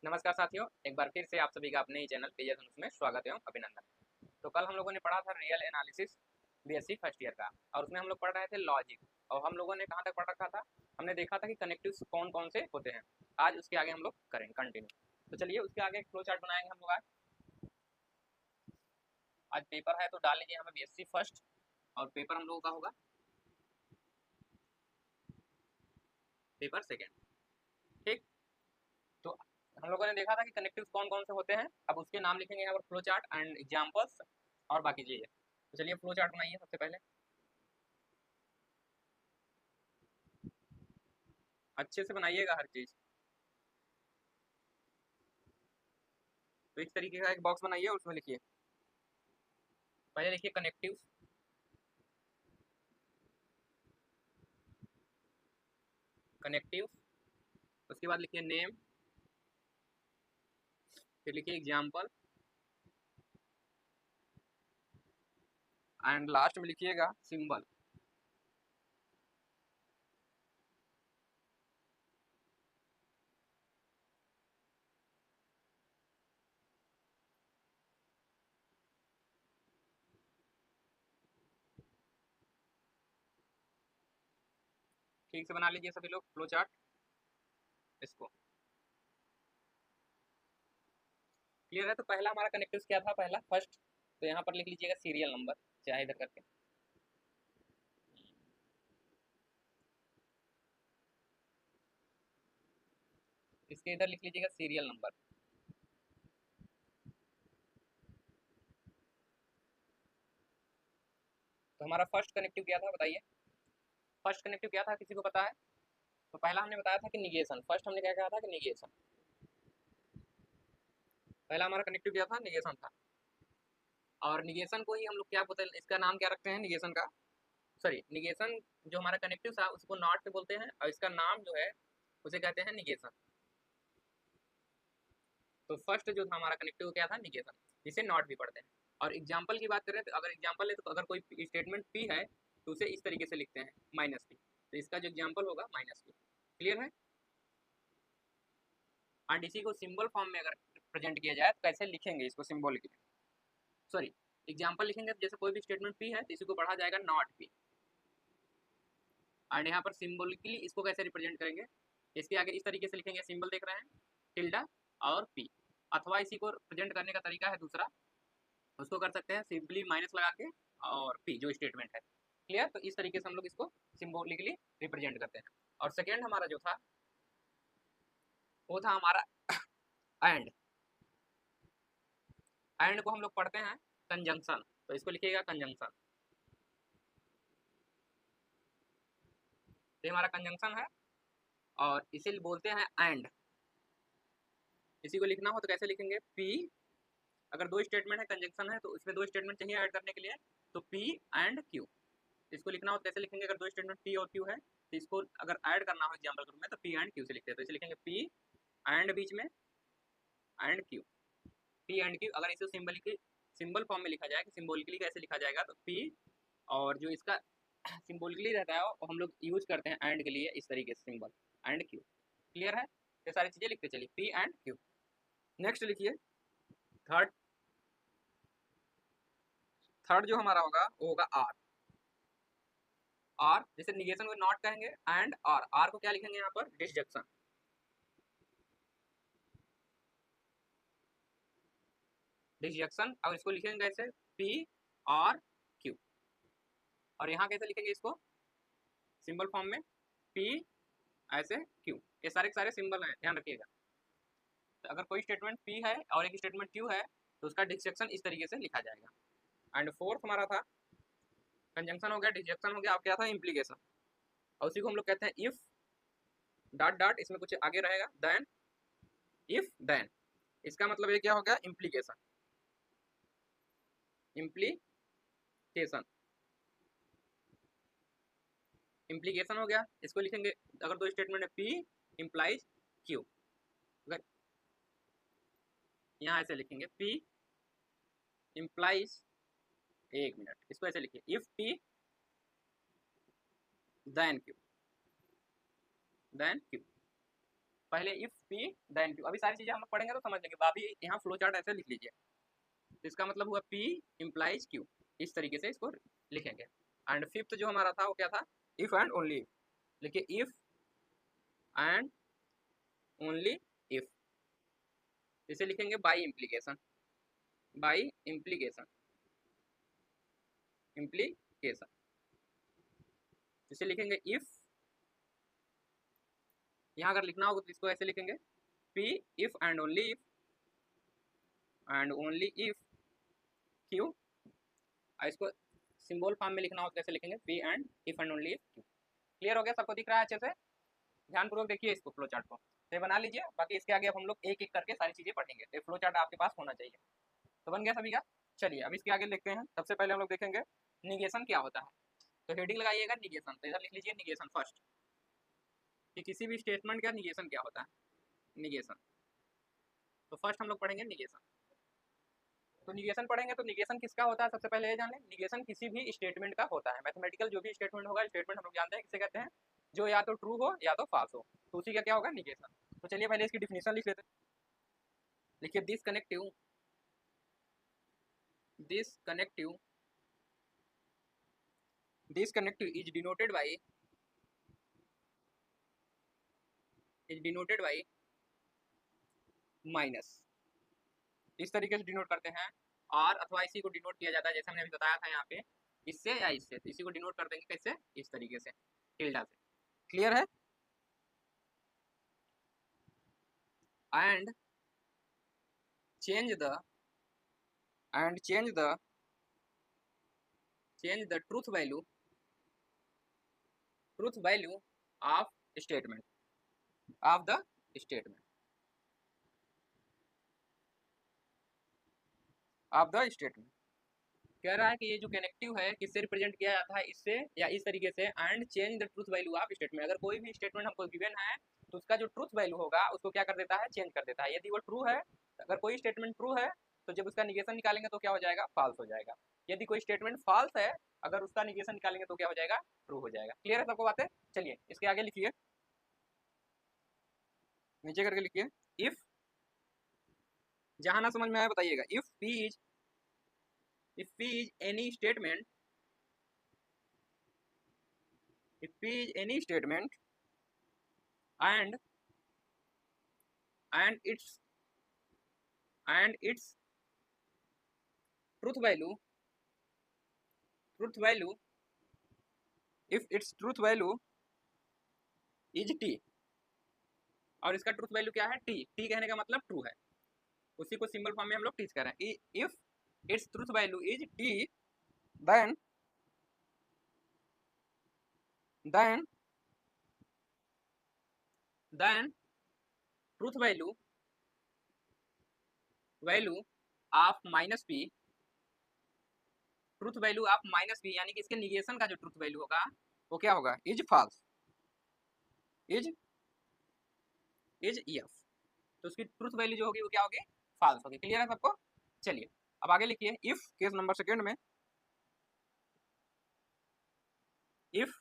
नमस्कार साथियों, एक बार फिर से आप सभी का अपने ही चैनल पेज धनुष में स्वागत एवं अभिनंदन। तो कल हम लोगों ने पढ़ा था real analysis BSc first year का, और उसमें हम लोग पढ़ रहे थे लॉजिक। और हम लोगों ने कहाँ तक पढ़ रखा था, हमने देखा था कि कनेक्टिव्स कौन कौन से होते हैं। आज उसके आगे हम लोग करेंगे कंटिन्यू। तो चलिए उसके आगे एक फ्लो चार्ट बनाएंगे हम लोग। आज पेपर है तो डाल लीजिए हमें बीएससी फर्स्ट, और पेपर हम लोगों का होगा पेपर सेकेंड। ठीक, तो हम लोगों ने देखा था कि कनेक्टिव्स कौन कौन से होते हैं। अब उसके नाम लिखेंगे यहाँ पर, फ्लो चार्ट एंड एग्जाम्पल्स और बाकी चीजें। तो चलिए फ्लो चार्ट बनाइए सबसे पहले, अच्छे से बनाइएगा हर चीज। तो इस तरीके का एक बॉक्स बनाइए और उसमें लिखिए, पहले लिखिए कनेक्टिव्स, कनेक्टिव्स। उसके बाद लिखिए नेम, फिर लिखिए एग्जाम्पल, एंड लास्ट में लिखिएगा सिंबल। ठीक से बना लीजिए सभी लोग फ्लो चार्ट इसको। क्लियर है? तो पहला हमारा कनेक्टिव्स क्या था, पहला फर्स्ट। तो यहाँ पर लिख लीजिएगा सीरियल नंबर, चाहे इधर करके। इसके इधर लिख लीजिएगा सीरियल नंबर। तो हमारा फर्स्ट कनेक्टिव क्या था बताइए, फर्स्ट कनेक्टिव क्या था, किसी को पता है? तो पहला हमने बताया था कि निगेशन। फर्स्ट हमने क्या कहा था कि निगेशन। पहला हमारा कनेक्टिव क्या था, निगेशन था। और निगेशन को ही हम लोग क्या बोलते हैं, इसका नाम क्या रखते हैं निगेशन का, सॉरी निगेशन जो हमारा कनेक्टिव था उसको नॉट से बोलते हैं, और इसका नाम जो है उसे कहते हैं निगेशन। तो फर्स्ट जो था हमारा कनेक्टिव क्या था, निगेशन, जिसे नॉट भी पढ़ते हैं। और एग्जाम्पल की बात करें तो अगर एग्जाम्पल है तो अगर कोई स्टेटमेंट पी है तो उसे इस तरीके से लिखते हैं माइनस पी। तो इसका जो एग्जाम्पल होगा माइनस पी। क्लियर है? एंड इसी को सिंबल फॉर्म में अगर प्रेजेंट किया जाए तो कैसे लिखेंगे इसको, सिंबॉलिकली, सॉरी एग्जाम्पल लिखेंगे तो जैसे कोई भी स्टेटमेंट पी है तो इसी को पढ़ा जाएगा नॉट पी। एंड यहाँ पर सिंबॉलिकली इसको कैसे रिप्रेजेंट करेंगे, इसके आगे इस तरीके से लिखेंगे, सिंबल देख रहे हैं, टिल्डा और पी। अथवा इसी को प्रेजेंट करने का तरीका है दूसरा, उसको कर सकते हैं सिंपली माइनस लगा के और पी जो स्टेटमेंट है। क्लियर? तो इस तरीके से हम लोग इसको सिंबॉलिकली रिप्रेजेंट करते हैं। और सेकेंड हमारा जो था वो था हमारा एंड। एंड को हम लोग पढ़ते हैं कंजंक्शन। तो इसको लिखिएगा कंजंक्शन। ये हमारा कंजंक्शन है और इसे बोलते हैं एंड। इसी को लिखना हो तो कैसे लिखेंगे, पी, अगर दो स्टेटमेंट है कंजंक्शन है तो इसमें दो स्टेटमेंट चाहिए ऐड करने के लिए, तो पी एंड क्यू। इसको लिखना हो तो कैसे लिखेंगे, अगर दो स्टेटमेंट पी और क्यू है तो इसको अगर ऐड करना हो एग्जाम्पल ग्रुप में तो पी एंड क्यू से लिखते हैं। तो इसे लिखेंगे पी एंड बीच में and Q, P and Q. अगर इसे सिंबलिकली सिंबल फॉर्म में लिखा जाए कि सिंबॉलिकली कैसे लिखा जाएगा, तो पी और जो इसका सिंबॉलिकली रहता है वो हम लोग यूज करते हैं एंड के लिए इस तरीके से, सिंबल एंड क्यू। क्लियर है? ये सारी चीजें लिखते चलिए, पी एंड क्यू। नेक्स्ट लिखिए थर्ड। थर्ड जो हमारा होगा वो होगा आर। आर जैसे निगेशन को नॉट कहेंगे, एंड आर। आर को क्या लिखेंगे यहाँ पर, डिसजंक्शन। डिसजंक्शन, और इसको लिखेंगे कैसे, पी आर क्यू। और यहाँ कैसे लिखेंगे इसको, सिंबल फॉर्म में, पी ऐसे क्यू। ये सारे के सारे सिंबल हैं, ध्यान रखिएगा। तो अगर कोई स्टेटमेंट पी है और एक स्टेटमेंट क्यू है तो उसका डिसजंक्शन इस तरीके से लिखा जाएगा। एंड फोर्थ हमारा था, कंजंक्शन हो गया, डिसजंक्शन हो गया, अब क्या था, इम्प्लीकेशन। और उसी को हम लोग कहते हैं इफ डॉट डॉट, इसमें कुछ आगे रहेगा, देन, इफ देन। इसका मतलब ये क्या हो गया, इम्प्लीकेशन। इम्प्लीकेशन, इम्प्लीकेशन हो गया। इसको लिखेंगे अगर दो स्टेटमेंट है, पी इम्प्लाइज क्यू। अगर यहाँ ऐसे लिखेंगे पी इम्प्लाइज, एक मिनट, इसको ऐसे लिखिए, if P then Q, then Q. पहले इफ पी देन क्यू। अभी सारी चीजें हम लोग पढ़ेंगे तो समझ लेंगे। अभी यहाँ फ्लो चार्ट ऐसे लिख लीजिए, तो इसका मतलब हुआ पी इम्प्लाइज क्यू, इस तरीके से इसको लिखेंगे। एंड फिफ्थ जो हमारा था वो क्या था, इफ एंड ओनली इफ। लिखिए इफ एंड ओनली इफ, इसे लिखेंगे by implication, by implication, implication. इसे लिखेंगे इफ, यहाँ अगर लिखना होगा तो इसको ऐसे लिखेंगे P if and only if, and only if Q. इसको सिंबल फॉर्म में लिखना हो तो कैसे लिखेंगे, P and if and only if Q. Clear हो गया, सबको दिख रहा है अच्छे से? ध्यानपूर्वक देखिए इसको, फ्लो चार्ट को तो बना लीजिए। बाकी इसके आगे अब हम लोग एक एक करके सारी चीजें पढ़ेंगे, तो फ्लो चार्ट आपके पास होना चाहिए। तो बन गया सभी का? चलिए अब इसके आगे देखते हैं। सबसे पहले हम लोग देखेंगे निगेशन क्या होता है। तो हेडिंग लगाइएगा निगेशन, तो इधर लिख लीजिए निगेशन फर्स्ट, कि किसी भी स्टेटमेंट का निगेशन क्या होता है, निगेशन। तो फर्स्ट हम लोग पढ़ेंगे निगेशन। तो निगेशन पढ़ेंगे तो निगेशन किसका होता है, सबसे पहले ये जान लें। निगेशन किसी भी स्टेटमेंट का होता है, मैथमेटिकल जो भी स्टेटमेंट होगा, स्टेटमेंट हम लोग जानते हैं किसे कहते हैं, जो या तो ट्रू हो या तो फॉल्स हो, तो उसी का क्या होगा, निगेशन। तो चलिए पहले इसकी डिफिनेशन लिख लेते हैं। लिखिए this connective, this connective, this connective is denoted by, is denoted by minus. इस तरीके से डिनोट करते हैं, और अथवा इसी को डिनोट किया जाता है जैसे हमने अभी बताया था यहाँ पे, इससे या इससे। तो इसी को डिनोट कर देंगे कैसे, इस तरीके से, टिल्डा से। क्लियर है? And change the, and change the truth value, truth value of statement, of the statement, of the statement. कह रहा है कि ये जो कनेक्टिव है किससे रिप्रेजेंट किया जाता है, इससे या इस तरीके से। And change the truth value of statement, अगर कोई भी स्टेटमेंट हमको गिवन है तो उसका जो ट्रूथ वैल्यू होगा उसको क्या कर देता है, चेंज कर देता है। यदि वो ट्रू है, अगर कोई स्टेटमेंट ट्रू है तो जब उसका निगेशन निकालेंगे तो क्या हो जाएगा, फॉल्स हो जाएगा। यदि कोई स्टेटमेंट फॉल्स है, अगर उसका निगेशन निकालेंगे तो क्या हो जाएगा, ट्रू हो जाएगा। क्लियर है सबको बातें? चलिए इसके आगे लिखिए, नीचे करके लिखिए इफ, जहां ना समझ में आया बताइएगा। If P is, if P is any statement, if P is any statement and its truth value, if its truth value is t, और इसका ट्रूथ वैल्यू क्या है, टी। टी कहने का मतलब ट्रू है, उसी को सिंबल फॉर्म में हम लोग टीच कर रहे हैं। If its truth value is T, then then then truth value of minus P, truth value of minus P यानी कि इसके निगेशन का जो ट्रूथ वैल्यू होगा वो क्या होगा, इज फॉल्स, इज एफ। तो उसकी ट्रूथ वैल्यू जो होगी वो क्या होगी, फॉल्स होगी। क्लियर है सबको? चलिए अब आगे लिखिए इफ, केस नंबर सेकंड में, इफ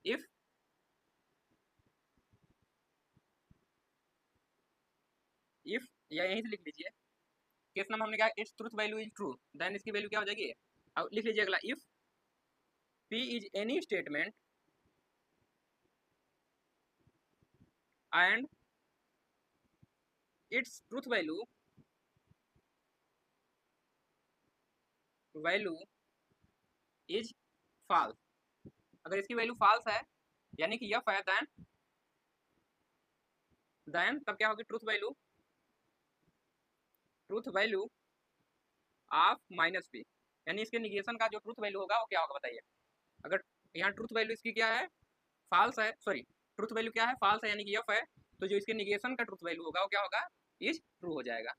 इफ इफ या यहीं से लिख लीजिए, केस नंबर हमने कहा its truth value is true, then इसकी वैल्यू क्या हो जाएगी। अब लिख लीजिए अगला, if P is any statement and its truth value is false. अगर इसकी वैल्यू फॉल्स है यानी कि यफ है, देन तब क्या होगी, truth value of minus P, यानी इसके निगेशन का जो ट्रूथ वैल्यू होगा वो क्या होगा बताइए। अगर यहाँ ट्रूथ वैल्यू इसकी क्या है, फॉल्स है, सॉरी ट्रूथ वैल्यू क्या है, फॉल्स है यानी कि एफ है, तो जो इसके निगेशन का ट्रूथ वैल्यू होगा वो क्या होगा, इज ट्रू हो जाएगा,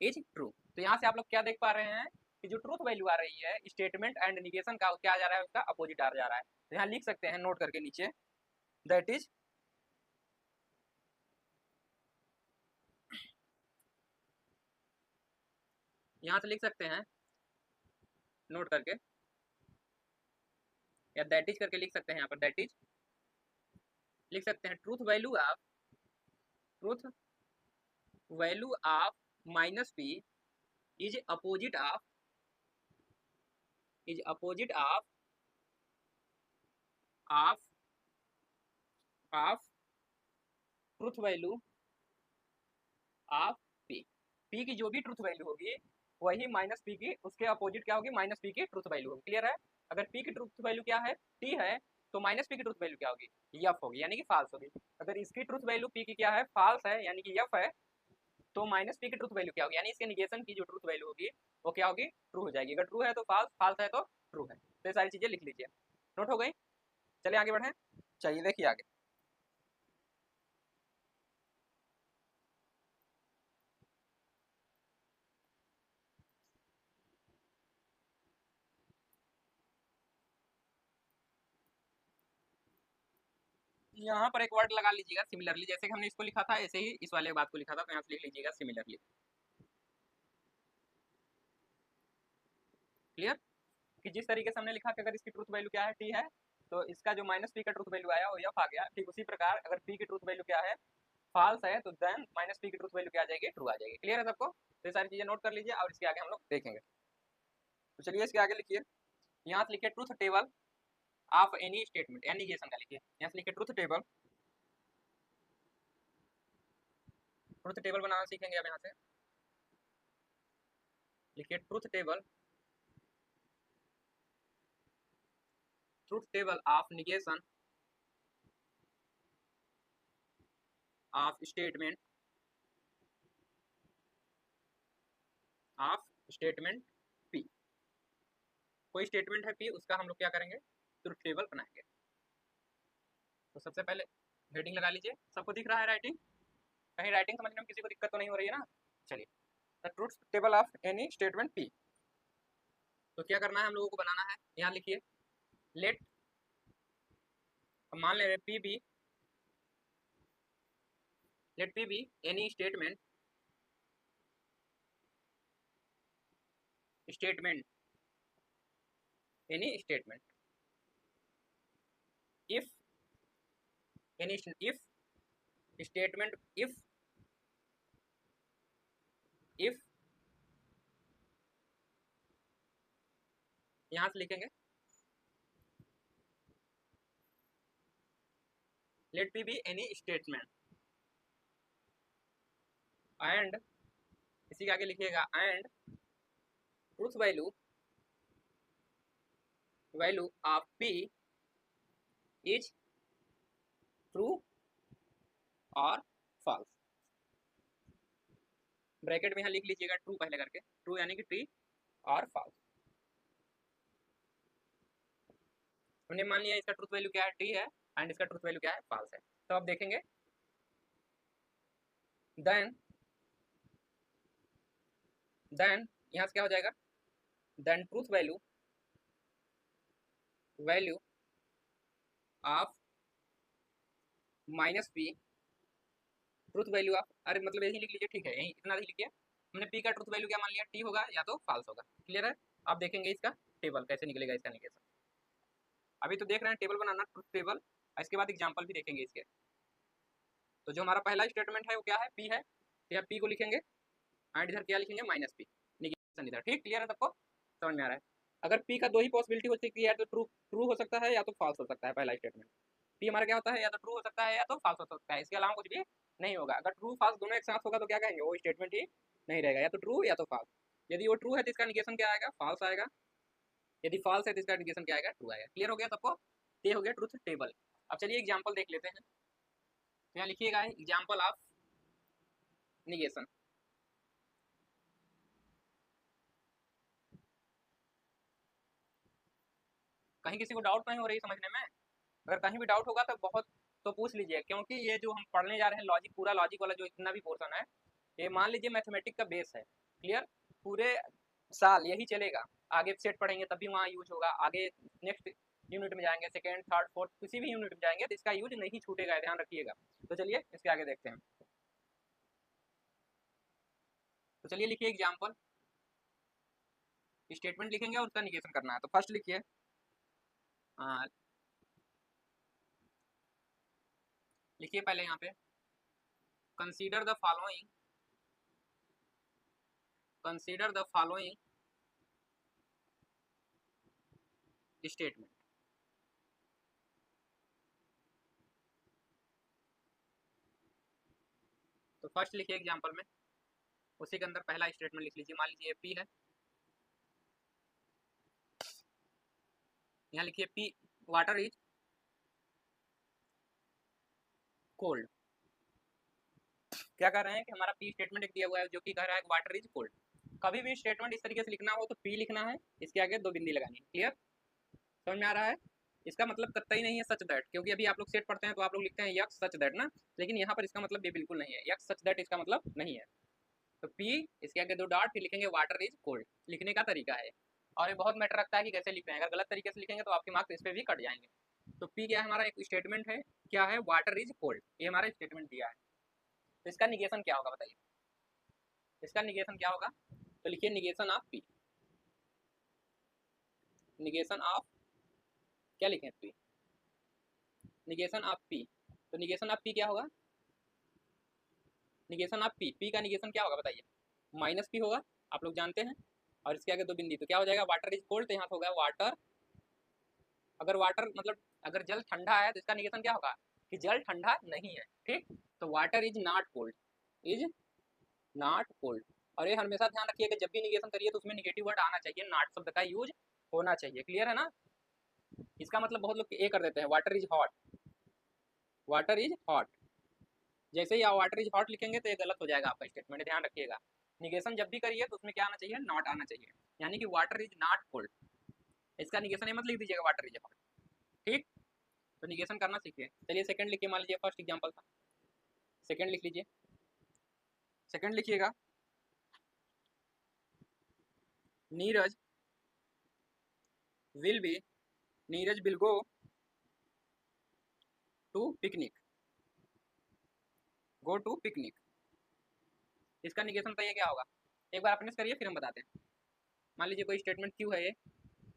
इज ट्रू। तो यहाँ से आप लोग क्या देख पा रहे हैं कि जो ट्रूथ वैल्यू आ रही है स्टेटमेंट एंड निगेशन का क्या आ जा रहा है, उसका अपोजिट आ जा रहा है। तो यहाँ लिख सकते हैं नोट करके नीचे, दैट इज यहाँ से लिख सकते हैं नोट करके, या दैट इज करके लिख सकते हैं यहाँ पर, दैट इज लिख सकते हैं truth value of minus P is opposite of of truth value of P. P की जो भी ट्रूथ वैल्यू होगी वही माइनस पी की उसके अपोजिट क्या होगी, माइनस पी की ट्रूथ वैल्यू होगी। क्लियर है? अगर पी की ट्रूथ वैल्यू क्या है, टी है, तो माइनस पी की ट्रूथ वैल्यू क्या होगी, यफ होगी, यानी कि फाल्स होगी। अगर इसकी ट्रूथ वैल्यू पी की क्या है, फाल्स है, यानी कि यफ है, तो माइनस पी की ट्रूथ वैल्यू क्या होगी, यानी इसके निगेशन की जो ट्रूथ वैल्यू होगी वो क्या होगी, ट्रू हो जाएगी। अगर ट्रू है तो फाल्स, फाल्स है तो ट्रू है। तो ये सारी चीजें लिख लीजिए, नोट हो गई। चलिए आगे बढ़े। चलिए देखिए आगे। यहाँ पर एक वर्ड लगा लीजिएगा सिमिलरली, जैसे कि हमने इसको लिखा था ऐसे ही इस वाले बात को लिखा था, तो यहाँ से लिख लीजिएगा सिमिलरली। क्लियर? कि जिस तरीके से हमने लिखा कि अगर इसकी ट्रूथ वैल्यू क्या है, टी है, तो इसका जो माइनस पी का ट्रूथ वैल्यू आया वो यफ आ गया। ठीक उसी प्रकार अगर पी की ट्रूथ वैल्यू क्या है, फॉल्स है, तो देन माइनस पी की ट्रूथ वैल्यू क्या आ जाएगी, ट्रू आ जाएगी। क्लियर है सबको? तो ये सारी चीजें नोट कर लीजिए और इसके आगे हम लोग देखेंगे। तो चलिए इसके आगे लिखिए, यहाँ से लिखिए truth table of any statement, यानी निगेशन का लिखिए। यहाँ से लिखिए ट्रूथ टेबल बनाना सीखेंगे अब। यहाँ से लिखिए truth table of negation of statement P. कोई स्टेटमेंट है पी, उसका हम लोग क्या करेंगे, ट्रूथ टेबल बनाएंगे। तो सबसे पहले हेडिंग लगा लीजिए। सबको दिख रहा है राइटिंग? कहीं राइटिंग समझने में किसी को दिक्कत तो नहीं हो रही है ना? चलिए, the truth table of any statement P. तो क्या करना है हम लोगों को, बनाना है। यहाँ लिखिए लेट, मान ले रहे P be, let P be any statement any statement if any if statement if यहाँ से लिखेंगे let P be any statement and, इसी के आगे लिखिएगा and truth value of P is true और फॉल्स। ब्रैकेट में यहाँ लिख लीजिएगा ट्रू पहले करके, ट्रू यानी कि टी और फॉल्स। हमने मान लिया इसका ट्रूथ वैल्यू क्या है, टी है, एंड इसका ट्रूथ वैल्यू क्या है, फॉल्स है। तो अब देखेंगे देन यहाँ से क्या हो जाएगा, then truth value of minus P, truth value of, अरे मतलब यही लिख लीजिए, ठीक है, यही इतना ही लिखिए। हमने पी का ट्रूथ वैल्यू क्या मान लिया, टी होगा या तो फॉल्स होगा। क्लियर है? आप देखेंगे इसका टेबल कैसे निकलेगा, इसका निगेशन। अभी तो देख रहे हैं टेबल बनाना, ट्रूथ टेबल, इसके बाद एग्जाम्पल भी देखेंगे इसके। तो जो हमारा पहला स्टेटमेंट है वो क्या है, पी है, तो यहाँ पी को लिखेंगे एंड इधर क्या लिखेंगे, माइनस पी, निगेशन इधर। ठीक, क्लियर है सबको? समझ में आ रहा है? अगर पी का दो ही पॉसिबिलिटी हो सकती है, या तो ट्रू ट्रू हो सकता है या तो फॉल्स हो सकता है। पहला स्टेटमेंट पी हमारा क्या होता है, या तो ट्रू हो सकता है या तो फॉल्स हो सकता है, इसके अलावा कुछ भी नहीं होगा। अगर ट्रू फॉल्स दोनों एक साथ होगा तो क्या कहेंगे, वो स्टेटमेंट ही नहीं रहेगा, या तो ट्रू या तो फॉल्स। यदि वो ट्रू है तो इसका निगेशन क्या आएगा, फॉल्स आएगा। यदि फॉल्स है तो इसका निगेशन क्या आएगा, ट्रू आएगा। क्लियर हो गया सबको? ये हो गया ट्रूथ टेबल। अब चलिए एग्जाम्पल देख लेते हैं। तो यहाँ लिखिएगा एग्जाम्पल ऑफ निगेशन। कहीं किसी को डाउट नहीं हो रही समझने में? अगर कहीं भी डाउट होगा तो बहुत, तो पूछ लीजिए, क्योंकि ये जो हम पढ़ने जा रहे हैं लॉजिक, पूरा लॉजिक वाला जो इतना भी पोर्शन है, ये मान लीजिए मैथमेटिक्स का बेस है। क्लियर? पूरे साल यही चलेगा, आगे सेट पढ़ेंगे तब भी वहाँ यूज होगा, आगे नेक्स्ट यूनिट में जाएंगे, सेकेंड थर्ड फोर्थ किसी भी यूनिट में जाएंगे तो इसका यूज नहीं छूटेगा, ध्यान रखिएगा। तो चलिए इसके आगे देखते हैं। तो चलिए लिखिए एग्जाम्पल, स्टेटमेंट लिखेंगे और उसका निगेशन करना है। तो फर्स्ट लिखिए लिखिए पहले यहाँ पे कंसीडर द फॉलोइंग स्टेटमेंट। तो फर्स्ट लिखिए एग्जांपल में, उसी के अंदर पहला स्टेटमेंट लिख लीजिए। मान लीजिए पी है, यहाँ लिखिए पी वाटर इज कोल्ड। क्या कह रहे हैं कि हमारा पी स्टेटमेंट एक दिया हुआ है जो कि कह रहा है वाटर इज कोल्ड। कभी भी स्टेटमेंट इस तरीके से लिखना हो तो पी लिखना है, इसके आगे 2 बिंदी लगानी है। क्लियर, समझ में आ रहा है? इसका मतलब कतई नहीं है सच दैट, क्योंकि अभी आप लोग सेट पढ़ते हैं तो आप लोग लिखते हैं यक्स सच दैट ना, लेकिन यहाँ पर इसका मतलब ये बिल्कुल नहीं है, यक्स सच दैट इसका मतलब नहीं है। तो पी इसके आगे 2 डॉट, फिर लिखेंगे वाटर इज कोल्ड। लिखने का तरीका है, और ये बहुत मैटर रखता है कि कैसे लिख रहे हैं। अगर गलत तरीके से लिखेंगे तो आपके मार्क्स इस पर भी कट जाएंगे। तो पी क्या है हमारा, एक स्टेटमेंट है, क्या है, वाटर इज कोल्ड, ये हमारा स्टेटमेंट दिया है। तो इसका निगेशन क्या होगा बताइए, इसका निगेशन क्या होगा? तो लिखिए negation of P, negation of क्या लिखें पी, निगेशन ऑफ पी। तो निगेशन ऑफ पी क्या होगा, निगेशन ऑफ पी, पी का निगेशन क्या होगा बताइए, माइनस पी होगा, आप लोग जानते हैं। और इसके आगे 2 बिंदी, तो क्या हो जाएगा, वाटर इज कोल्ड, तो यहाँ होगा वाटर। अगर वाटर मतलब अगर जल ठंडा है तो इसका निगेशन क्या होगा कि जल ठंडा नहीं है। ठीक, तो water is not cold, is not cold. और ये हमेशा ध्यान रखिए कि जब भी निगेशन करिए तो उसमें निगेटिव वर्ड आना चाहिए, नॉट शब्द का यूज होना चाहिए। क्लियर है ना? इसका मतलब बहुत लोग ये कर देते हैं, water is hot, water is hot. जैसे ही आप वाटर इज हॉट लिखेंगे तो ये गलत हो जाएगा आपका स्टेटमेंट, ध्यान रखिएगा। निगेशन जब भी करिए तो उसमें क्या आना चाहिए, नॉट आना चाहिए, यानी कि वाटर इज नॉट कोल्ड। इसका निगेशन मत लिख दीजिएगा वाटर इज हॉट। ठीक, तो निगेशन करना सीखिए। चलिए सेकंड लिखिए, मान लीजिए फर्स्ट एग्जांपल था, सेकंड लिख लीजिए। सेकंड लिखिएगा, Neeraj will be, Neeraj will go to picnic, go to picnic. इसका निगेशन बताइए क्या होगा, एक बार अपने से करिए फिर हम बताते हैं। मान लीजिए कोई स्टेटमेंट क्यू है, ये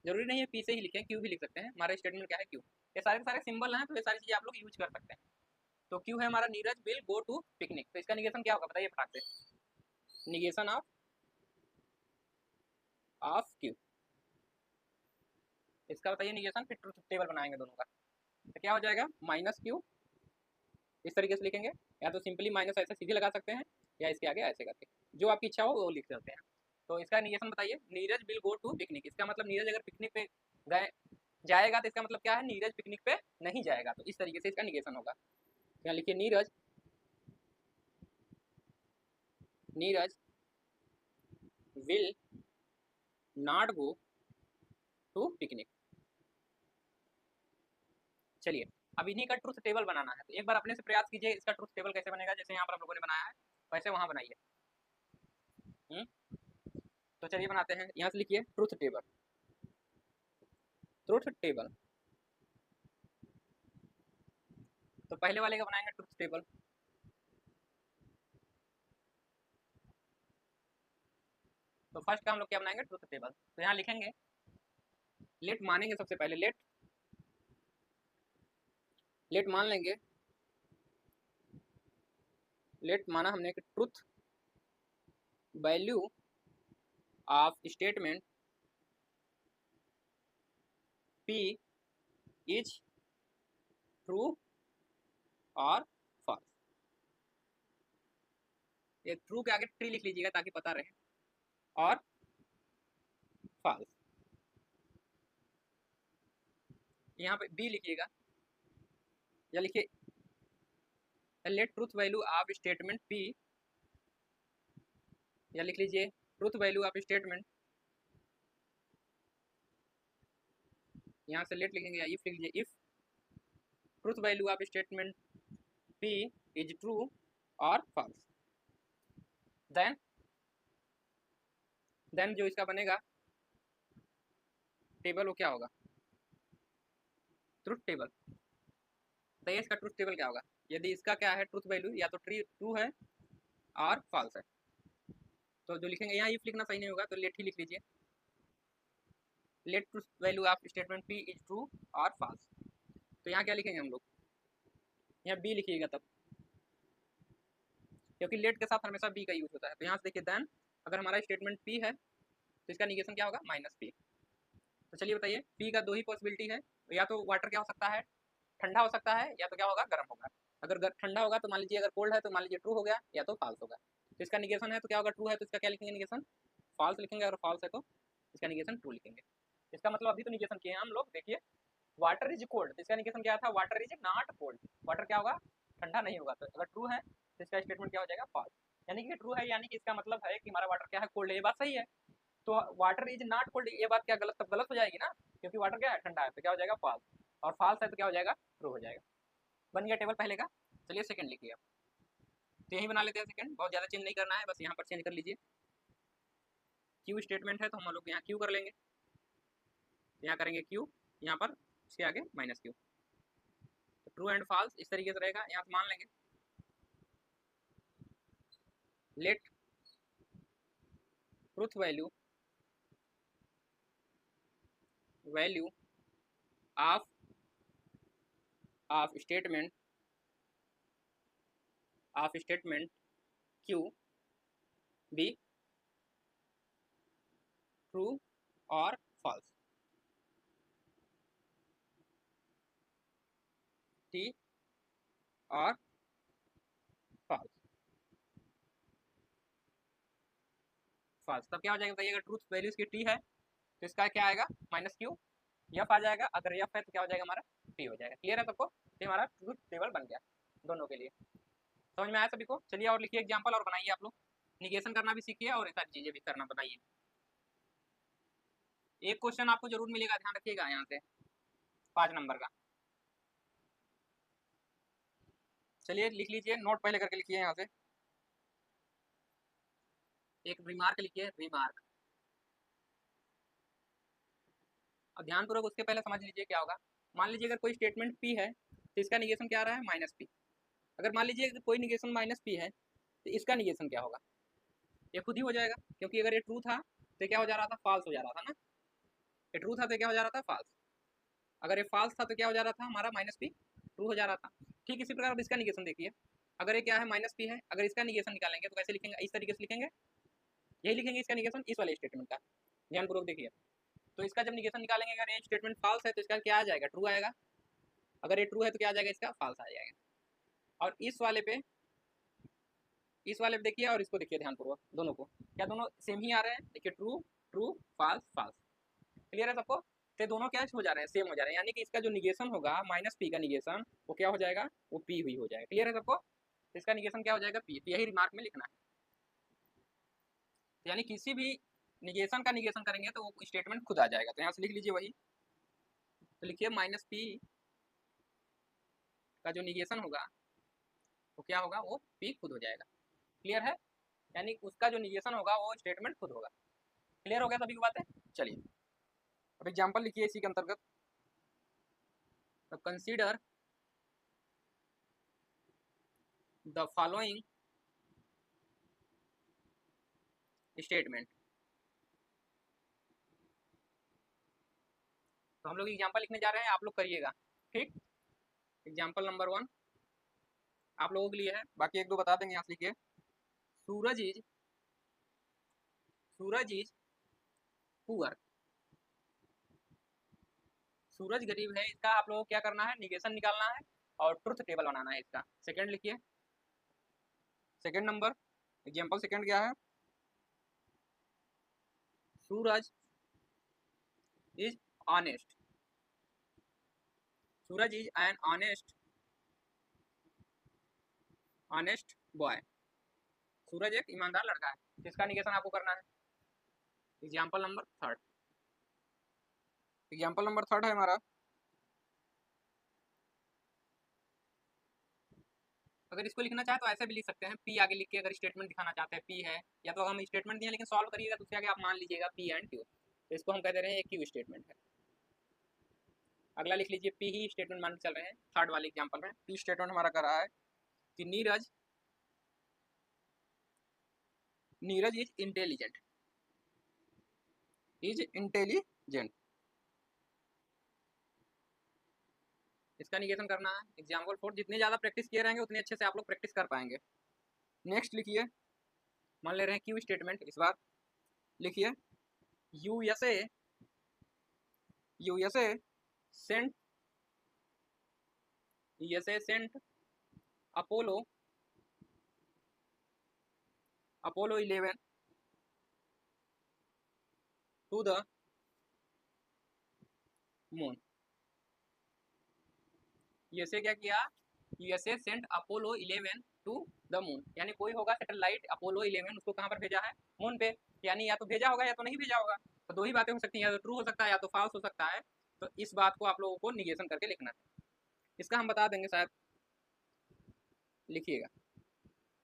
जरूरी नहीं है पी से ही लिखें, क्यू भी लिख सकते हैं। हमारा स्टेटमेंट क्या है, क्यू। ये सारे सारे सिंबल हैं, तो ये सारी चीज़ें आप लोग यूज कर सकते हैं। तो क्यू है हमारा, Neeraj will go to picnic, तो इसका निगेशन क्या होगा बताइए फटाक से, निगेशन ऑफ क्यू। इसका बताइए निगेशन, फिर ट्रुथ टेबल बनाएंगे दोनों का। तो क्या हो जाएगा, माइनस क्यू, इस तरीके से लिखेंगे, या तो सिंपली माइनस ऐसे सीधे लगा सकते हैं, या इसके आगे ऐसे करके, जो आपकी इच्छा हो वो लिख सकते हैं। तो इसका निगेशन बताइए, Neeraj will go to picnic, इसका मतलब नीरज अगर पिकनिक पे गए जाएगा तो इसका मतलब क्या है, नीरज पिकनिक पे नहीं जाएगा। तो इस तरीके से इसका निगेशन होगा। यहाँ लिखिए Neeraj, Neeraj will not go to picnic. चलिए अब इन्हीं का ट्रुथ टेबल बनाना है, तो एक बार अपने से प्रयास कीजिए, इसका ट्रुथ टेबल कैसे बनेगा, जैसे यहाँ पर आप लोगों ने बनाया है वैसे वहाँ बनाइए। तो चलिए बनाते हैं, यहाँ से लिखिए ट्रुथ टेबल, ट्रुथ टेबल। तो पहले वाले का बनाएंगे ट्रुथ टेबल। तो फर्स्ट का हम लोग क्या बनाएंगे, ट्रुथ टेबल। तो यहाँ लिखेंगे, लेट मानेंगे सबसे पहले, लेट मान लेंगे, लेट माना हमने कि truth value of statement P is true और फॉल्स। ये ट्रू के आगे ट्री लिख लीजिएगा ताकि पता रहे, और फॉल्स। यहाँ पे बी लिखिएगा, या लिखिए let truth value of statement P, या लिख लीजिए ट्रूथ वैल्यू ऑफ स्टेटमेंट, यहाँ से लेट लिखेंगे, या इफ लिख लीजिए, if truth value of statement P is true और फॉल्स, देन जो इसका बनेगा टेबल वो क्या होगा, ट्रूथ टेबल। तो इसका ट्रूथ टेबल क्या होगा, यदि इसका क्या है ट्रूथ वैल्यू, या तो ट्रू है और फॉल्स है। तो जो लिखेंगे, यहाँ इफ लिखना सही नहीं होगा तो लेट ही लिख लीजिए, let truth value of statement P is true और फॉल्स। तो यहाँ क्या लिखेंगे हम लोग, यहाँ बी लिखिएगा तब, क्योंकि लेट के साथ हमेशा बी का यूज होता है। तो यहाँ से देखिए देन अगर हमारा स्टेटमेंट पी है तो इसका निगेशन क्या होगा, माइनस पी। तो चलिए बताइए, पी का दो ही पॉसिबिलिटी है, या तो वाटर क्या हो सकता है, ठंडा हो सकता है, या तो क्या होगा, गर्म होगा। अगर ठंडा होगा तो मान लीजिए, अगर कोल्ड है तो मान लीजिए ट्रू हो गया, या तो फॉल्स होगा। तो इसका निगेशन है तो क्या होगा, ट्रू है तो इसका क्या लिखेंगे, निगेशन फॉल्स लिखेंगे, और फॉल्स है तो इसका निगेशन ट्रू लिखेंगे। इसका मतलब अभी तो निगेशन किए हैं हम लोग, देखिए वाटर इज कोल्ड, तो इसका निगेशन क्या था, water is not cold, water क्या होगा, ठंडा नहीं होगा। तो अगर ट्रू है तो इसका स्टेटमेंट क्या हो जाएगा, फॉल्स। यानी कि ट्रू है, यानी कि इसका मतलब है कि हमारा वाटर क्या है, कोल्ड है, ये बात सही है। तो वाटर इज नॉट कोल्ड, ये बात क्या गलत, तब गलत हो जाएगी ना, क्योंकि वाटर क्या है, ठंडा है, तो क्या हो जाएगा, फॉल्स। और फॉल्स है तो क्या हो जाएगा, ट्रू हो जाएगा। बन गया टेबल पहले का। चलिए सेकंड लिखिए आप। तो यही बना लेते हैं सेकंड, बहुत ज़्यादा चेंज नहीं करना है, बस यहाँ पर चेंज कर लीजिए। क्यू स्टेटमेंट है तो हम लोग यहाँ क्यू कर लेंगे, यहाँ करेंगे क्यू, यहाँ पर इसके आगे माइनस क्यू। तो ट्रू एंड फॉल्स इस तरीके से रहेगा, यहाँ से मान लेंगे let truth value value of statement Q be true और फॉल्स, टी और फॉल्स। फॉल्स तब क्या हो जाएगा बताइए, अगर ट्रूथ वैल्यू इसकी टी है तो इसका क्या आएगा, माइनस क्यू, यफ आ जाएगा, अगर यफ है तो क्या हो जाएगा, हमारा टी हो जाएगा। क्लियर है सबको, तो हमारा ट्रूथ टेबल बन गया दोनों के लिए। समझ में आया सभी को। चलिए और लिखिए एग्जाम्पल, और बनाइए आप लोग, निगेशन करना भी सीखिए और ये सारी चीज़ें भी करना बनाइए। एक क्वेश्चन आपको जरूर मिलेगा, ध्यान रखिएगा, यहाँ से 5 नंबर का। चलिए लिख लीजिए, नोट पहले करके लिखिए, यहाँ से एक रिमार्क लिखिए, रिमार्क। अब ध्यानपूर्वक उसके पहले समझ लीजिए क्या होगा। मान लीजिए अगर कोई स्टेटमेंट पी है तो इसका निगेशन क्या आ रहा है, माइनस पी। अगर मान लीजिए कोई निगेशन माइनस पी है तो इसका निगेशन क्या होगा, ये खुद ही हो जाएगा, क्योंकि अगर ये ट्रू था तो क्या हो जा रहा था, फॉल्स हो जा रहा था ना। ये ट्रू था तो क्या हो जा रहा था, फॉल्स। अगर ये फॉल्स था तो क्या हो जा रहा था, हमारा माइनस पी ट्रू हो जा रहा था। ठीक इसी प्रकार अब इसका निगेशन देखिए, अगर ये क्या है, माइनस पी है, अगर इसका निगेशन निकालेंगे तो कैसे लिखेंगे, इस तरीके से लिखेंगे, यही लिखेंगे इसका निगेशन, इस वाले स्टेटमेंट का। ध्यानपूर्वक देखिए, तो इसका जब निगेशन निकालेंगे, अगर ये स्टेटमेंट फॉल्स है तो इसका क्या आ जाएगा, ट्रू आएगा। अगर ये ट्रू है तो क्या आ जाएगा, इसका फॉल्स आ जाएगा। और इस वाले पे देखिए और इसको देखिए ध्यानपूर्वक, दोनों को क्या, दोनों सेम ही आ रहे हैं, देखिए true true false false. Clear है सबको। तो दोनों क्या हो जा रहे हैं, सेम हो जा रहे हैं, यानी कि इसका जो निगेशन होगा, माइनस पी का निगेशन, वो क्या हो जाएगा, वो पी हुई हो जाएगा। क्लियर है सबको। तो इसका निगेशन क्या हो जाएगा, पी। तो यही रिमार्क में लिखना है, यानी किसी भी निगेशन का निगेशन करेंगे तो वो स्टेटमेंट खुद आ जाएगा। तो यहाँ से लिख लीजिए वही, तो लिखिए माइनस पी का जो निगेशन होगा वो क्या होगा, वो पी खुद हो जाएगा। क्लियर है, यानी उसका जो निगेशन होगा वो स्टेटमेंट खुद होगा। क्लियर हो गया सभी की बातें। चलिए अब एग्जाम्पल लिखिए इसी के अंतर्गत। Consider the following statement. तो हम लोग एग्जाम्पल लिखने जा रहे हैं, आप लोग करिएगा, ठीक। एग्जाम्पल नंबर 1 आप लोगों के लिए है, बाकी एक दो बता देंगे। यहाँ से लिखिए, सूरज इज पुअर। सूरज गरीब है, इसका आप लोगों को क्या करना है, निगेशन निकालना है और ट्रुथ टेबल बनाना है इसका। सेकंड लिखिए, सेकंड नंबर एग्जाम्पल सेकंड क्या है, Suraj is honest. Suraj is an honest boy. Suraj एक ईमानदार लड़का है, इसका निगेशन आपको करना है। Example number third, example number third है हमारा, अगर इसको लिखना चाहे तो ऐसे भी लिख सकते हैं, पी आगे लिख के, अगर स्टेटमेंट दिखाना चाहते हैं पी है, या तो हम स्टेटमेंट दिए लेकिन सॉल्व करिएगा तो उसके आगे आप मान लीजिएगा पी एंड क्यू, तो इसको हम कह दे रहे हैं क्यू स्टेटमेंट है। अगला लिख लीजिए, पी ही स्टेटमेंट मान के चल रहे हैं, थर्ड वाले एग्जाम्पल में पी स्टेटमेंट हमारा कर रहा है कि Neeraj is intelligent, is intelligent. इसका निगेशन करना है। एग्जाम्पल 4, जितने ज़्यादा प्रैक्टिस किए रहेंगे उतने अच्छे से आप लोग प्रैक्टिस कर पाएंगे। नेक्स्ट लिखिए, मान ले रहे हैं क्यू स्टेटमेंट। इस बार लिखिए USA sent Apollo 11 to the moon. USA क्या किया, USA sent Apollo 11 to the moon, यानी कोई होगा सैटेलाइट अपोलो 11, उसको कहाँ पर भेजा है, मून पे। यानी या तो भेजा होगा या तो नहीं भेजा होगा। तो दो ही बातें हो सकती हैं, या तो ट्रू हो सकता है या तो फॉल्स हो सकता है। तो इस बात को आप लोगों को निगेशन करके लिखना है। इसका हम बता देंगे शायद, लिखिएगा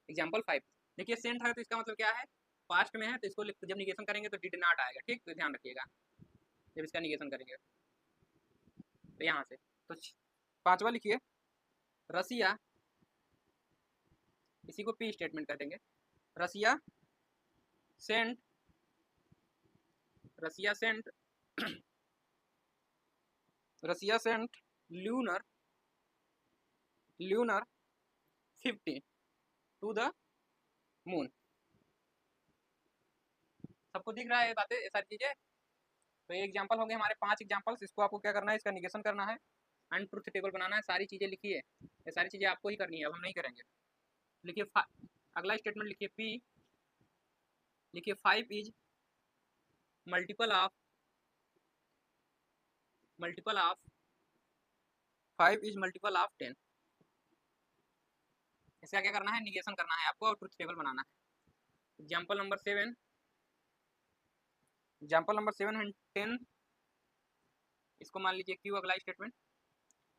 एग्जाम्पल 5। देखिए सेंट है तो इसका मतलब क्या है, पास्ट में है, तो इसको जब निगेशन करेंगे तो डिड नॉट आएगा, ठीक। तो ध्यान रखिएगा जब इसका निगेशन करेंगे तो यहाँ से। तो 5वां लिखिए रसिया, इसी को पी स्टेटमेंट कर देंगे। Russia sent lunar 15 to the moon. सबको दिख रहा है ये बातें, ये सारी चीजें। तो ये एग्जांपल होंगे हमारे 5 एग्जांपल्स। इसको आपको क्या करना है, इसका निगेशन करना है एंड ट्रुथ टेबल बनाना है। सारी चीजें लिखिए, ये सारी चीजें आपको ही करनी है, अब हम नहीं करेंगे। लिखिए अगला स्टेटमेंट लिखिए पी, लिखिए 5 इज मल्टीपल ऑफ 10। इसका क्या करना है, निगेशन करना है आपको और ट्रुथ टेबल बनाना है। एग्जाम्पल नंबर 7 है 10, इसको मान लीजिए क्यू अगला स्टेटमेंट।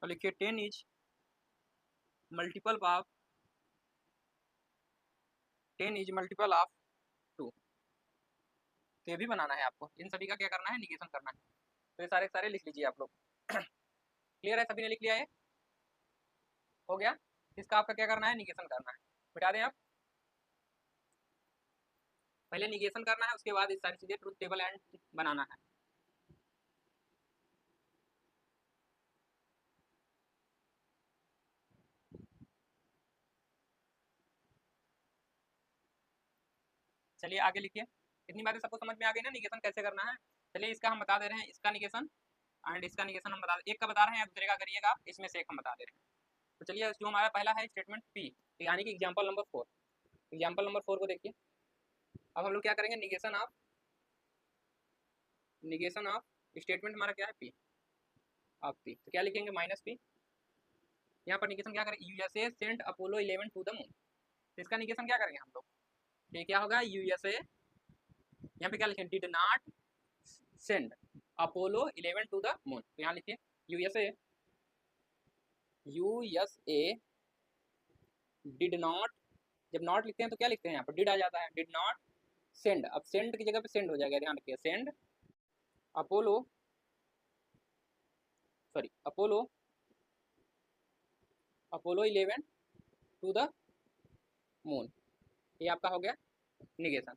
तो लिखिए 10 इज मल्टीपल ऑफ 2। तो ये भी बनाना है आपको, इन सभी का क्या करना है, निगेशन करना है। तो ये सारे लिख लीजिए आप लोग। क्लियर है, सभी ने लिख लिया, ये हो गया। इसका आपका क्या करना है, निगेशन करना है। बता दें आप, पहले निगेशन करना है, उसके बाद इस सारी चीजें ट्रुथ टेबल एंड बनाना है। चलिए आगे लिखिए। इतनी बातें सबको समझ में आ गई ना, निगेशन कैसे करना है। चलिए इसका हम बता दे रहे हैं, इसका निगेशन एंड इसका निगेशन हम बता, एक का बता रहे हैं या दूसरे का करिएगा आप, इसमें से एक हम बता दे रहे हैं। तो चलिए जो हमारा पहला है स्टेटमेंट पी, यानी कि एग्जाम्पल नंबर 4। एग्जाम्पल नंबर 4 को देखिए। अब हम लोग क्या करेंगे, निगेशन ऑफ स्टेटमेंट हमारा क्या है, पी ऑफ पी। तो क्या लिखेंगे, माइनस पी। यहाँ पर निगेशन क्या करें, USA sent Apollo 11 to the moon. तो इसका निगेशन क्या करेंगे हम लोग, ये क्या होगा, यूएसए, यहाँ पे क्या लिखेंगे, did not send Apollo 11 to the moon. तो यहाँ लिखिए यूएसए डिड नॉट, जब नॉट लिखते हैं तो क्या लिखते हैं, यहाँ पर डिड आ जाता है, डिड नॉट सेंड। अब सेंड की जगह पे सेंड हो जाएगा, ध्यान रखिए, send Apollo 11 to the moon. ये आपका हो गया निगेशन।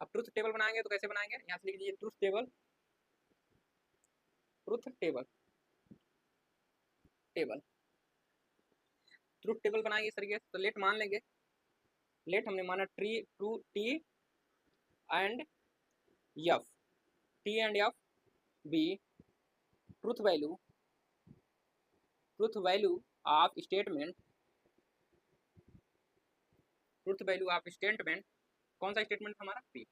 अब ट्रुथ टेबल बनाएंगे तो कैसे बनाएंगे, यहाँ से लिख दीजिए ट्रुथ टेबल बनाएंगे इस तरीके से। तो लेट मान लेंगे, लेट हमने माना true T and F be truth value of statement कौन सा स्टेटमेंट हमारा, पी।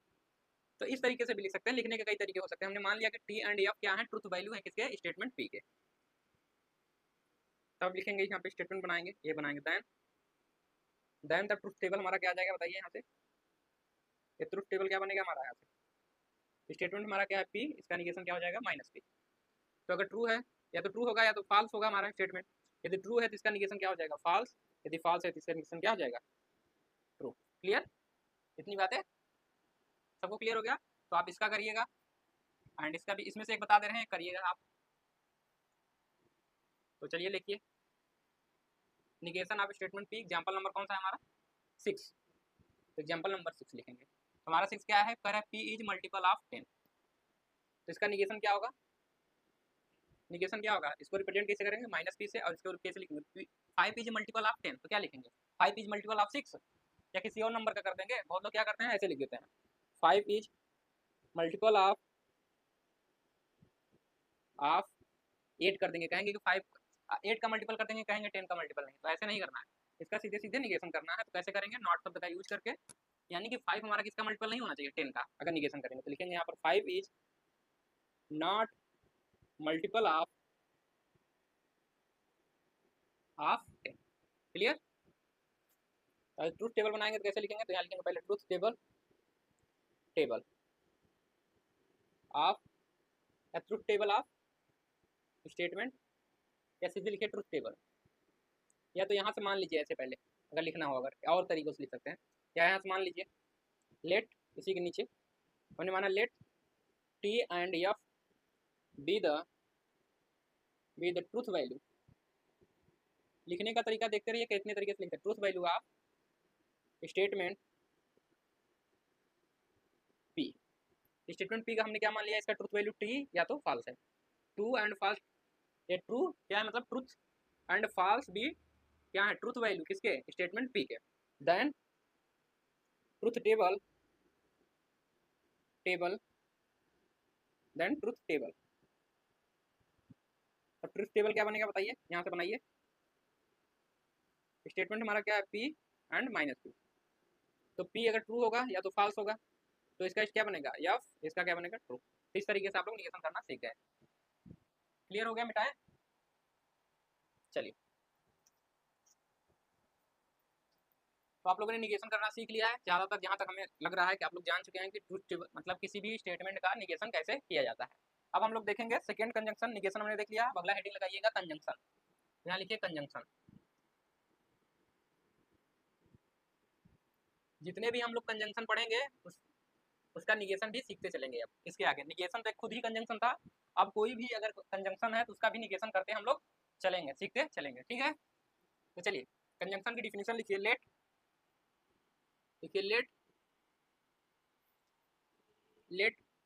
तो इस तरीके से भी लिख सकते हैं, लिखने के कई तरीके हो सकते हैं। हमने मान लिया कि टी एंड एफ क्या है, ट्रुथ वैल्यू है किसके, स्टेटमेंट पी के। तब लिखेंगे यहाँ पे स्टेटमेंट बनाएंगे, ये बनाएंगे देन द ट्रुथ टेबल हमारा क्या आ जाएगा, बताइए यहाँ से। ये ट्रुथ टेबल क्या बनेगा हमारा, यहाँ से स्टेटमेंट हमारा क्या है, पी, इसका निगेशन क्या हो जाएगा, माइनस पी। तो अगर ट्रू है, या तो ट्रू होगा या तो फॉल्स होगा हमारा स्टेटमेंट। यदि ट्रू है तो इसका निगेशन क्या हो जाएगा, फॉल्स। यदि फॉल्स है तो इसका निगेशन क्या हो जाएगा, ट्रू। क्लियर, इतनी बातें सबको क्लियर हो गया। तो आप इसका करिएगा एंड इसका भी, इसमें से एक बता दे रहे हैं, करिएगा आप। तो चलिए लिखिए negation of statement P. Example number कौन सा है हमारा, 6। तो एग्जाम्पल नंबर 6 लिखेंगे। हमारा 6 क्या है, कह रहा है पी इज मल्टीपल ऑफ 10। तो इसका निगेशन क्या होगा, निगेशन क्या होगा, इसको रिप्रेजेंट कैसे करेंगे, माइनस पी से, और इसको कैसे लिखेंगे, 5 इज मल्टीपल ऑफ 10, तो क्या लिखेंगे 5 इज मल्टीपल ऑफ 6, या किसी और नंबर का कर देंगे, बहुत लोग क्या करते हैं ऐसे लिख देते हैं 5 इज मल्टीपल ऑफ 8 कर देंगे, कहेंगे कि 8 का मल्टीपल कर देंगे, कहेंगे 10 का मल्टीपल नहीं, तो ऐसे नहीं करना है, इसका सीधे सीधे निगेशन करना है। तो कैसे करेंगे, नॉट शब्द का यूज करके, यानी कि 5 हमारा किसका मल्टीपल नहीं होना चाहिए 10 का, अगर निगेशन करेंगे तो लिखेंगे यहाँ पर 5 is not multiple of 10। Clear. Truth table बनाएंगे तो कैसे लिखेंगे, तो यहाँ लिखेंगे पहले truth table, table of, truth table of statement, या सीधे लिखिए ट्रूथ टेबल, या तो यहाँ से मान लीजिए ऐसे पहले अगर लिखना हो, अगर और तरीकों से लिख सकते हैं, या यहाँ से मान लीजिए लेट, इसी के नीचे हमने माना let T and F be the truth value. लिखने का तरीका देखते रहिए कितने तरीके से लिखते हैं, truth value of statement P. Statement P का हमने क्या मान लिया, इसका ट्रूथ वैल्यू टी या तो फॉल्स है, ट्रू एंड फॉल्स, ये ट्रू क्या है मतलब ट्रूथ, एंड फॉल्स भी क्या है ट्रूथ वैल्यू किसके, स्टेटमेंट पी के। Then truth table, then truth table, अब ट्रूथ टेबल क्या बनेगा बताइए, यहाँ से बनाइए, स्टेटमेंट हमारा क्या है पी एंड माइनस पी, तो पी अगर ट्रू होगा या तो फॉल्स होगा, तो इसका क्या बनेगा एफ, इसका क्या बनेगा ट्रू। तो इस तरीके से आप लोग निगेशन करना सीख गए। क्लियर हो गया, मिटाएं। चलिए, तो आप लोगों ने निगेशन करना सीख लिया है ज़्यादातर, जहाँ तक हमें लग रहा है कि आप लोग जान चुके हैं कि ट्रूथ मतलब किसी भी स्टेटमेंट का निगेशन कैसे किया जाता है। अब हम लोग देखेंगे सेकेंड कंजंक्शन, निगेशन हमने देख लिया, अब अगला हेडिंग लगाइएगा कंजंक्शन, यहाँ लिखिए कंजंक्शन। जितने भी हम लोग कंजंक्शन पढ़ेंगे उसका निगेशन भी सीखते चलेंगे। अब इसके आगे निगेशन तो खुद ही कंजंक्शन था, अब कोई भी अगर कंजंक्शन है तो उसका भी निगेशन करते हम लोग चलेंगे, सीखते चलेंगे, ठीक है। तो चलिए कंजंक्शन की डिफिनेशन लिखिए, late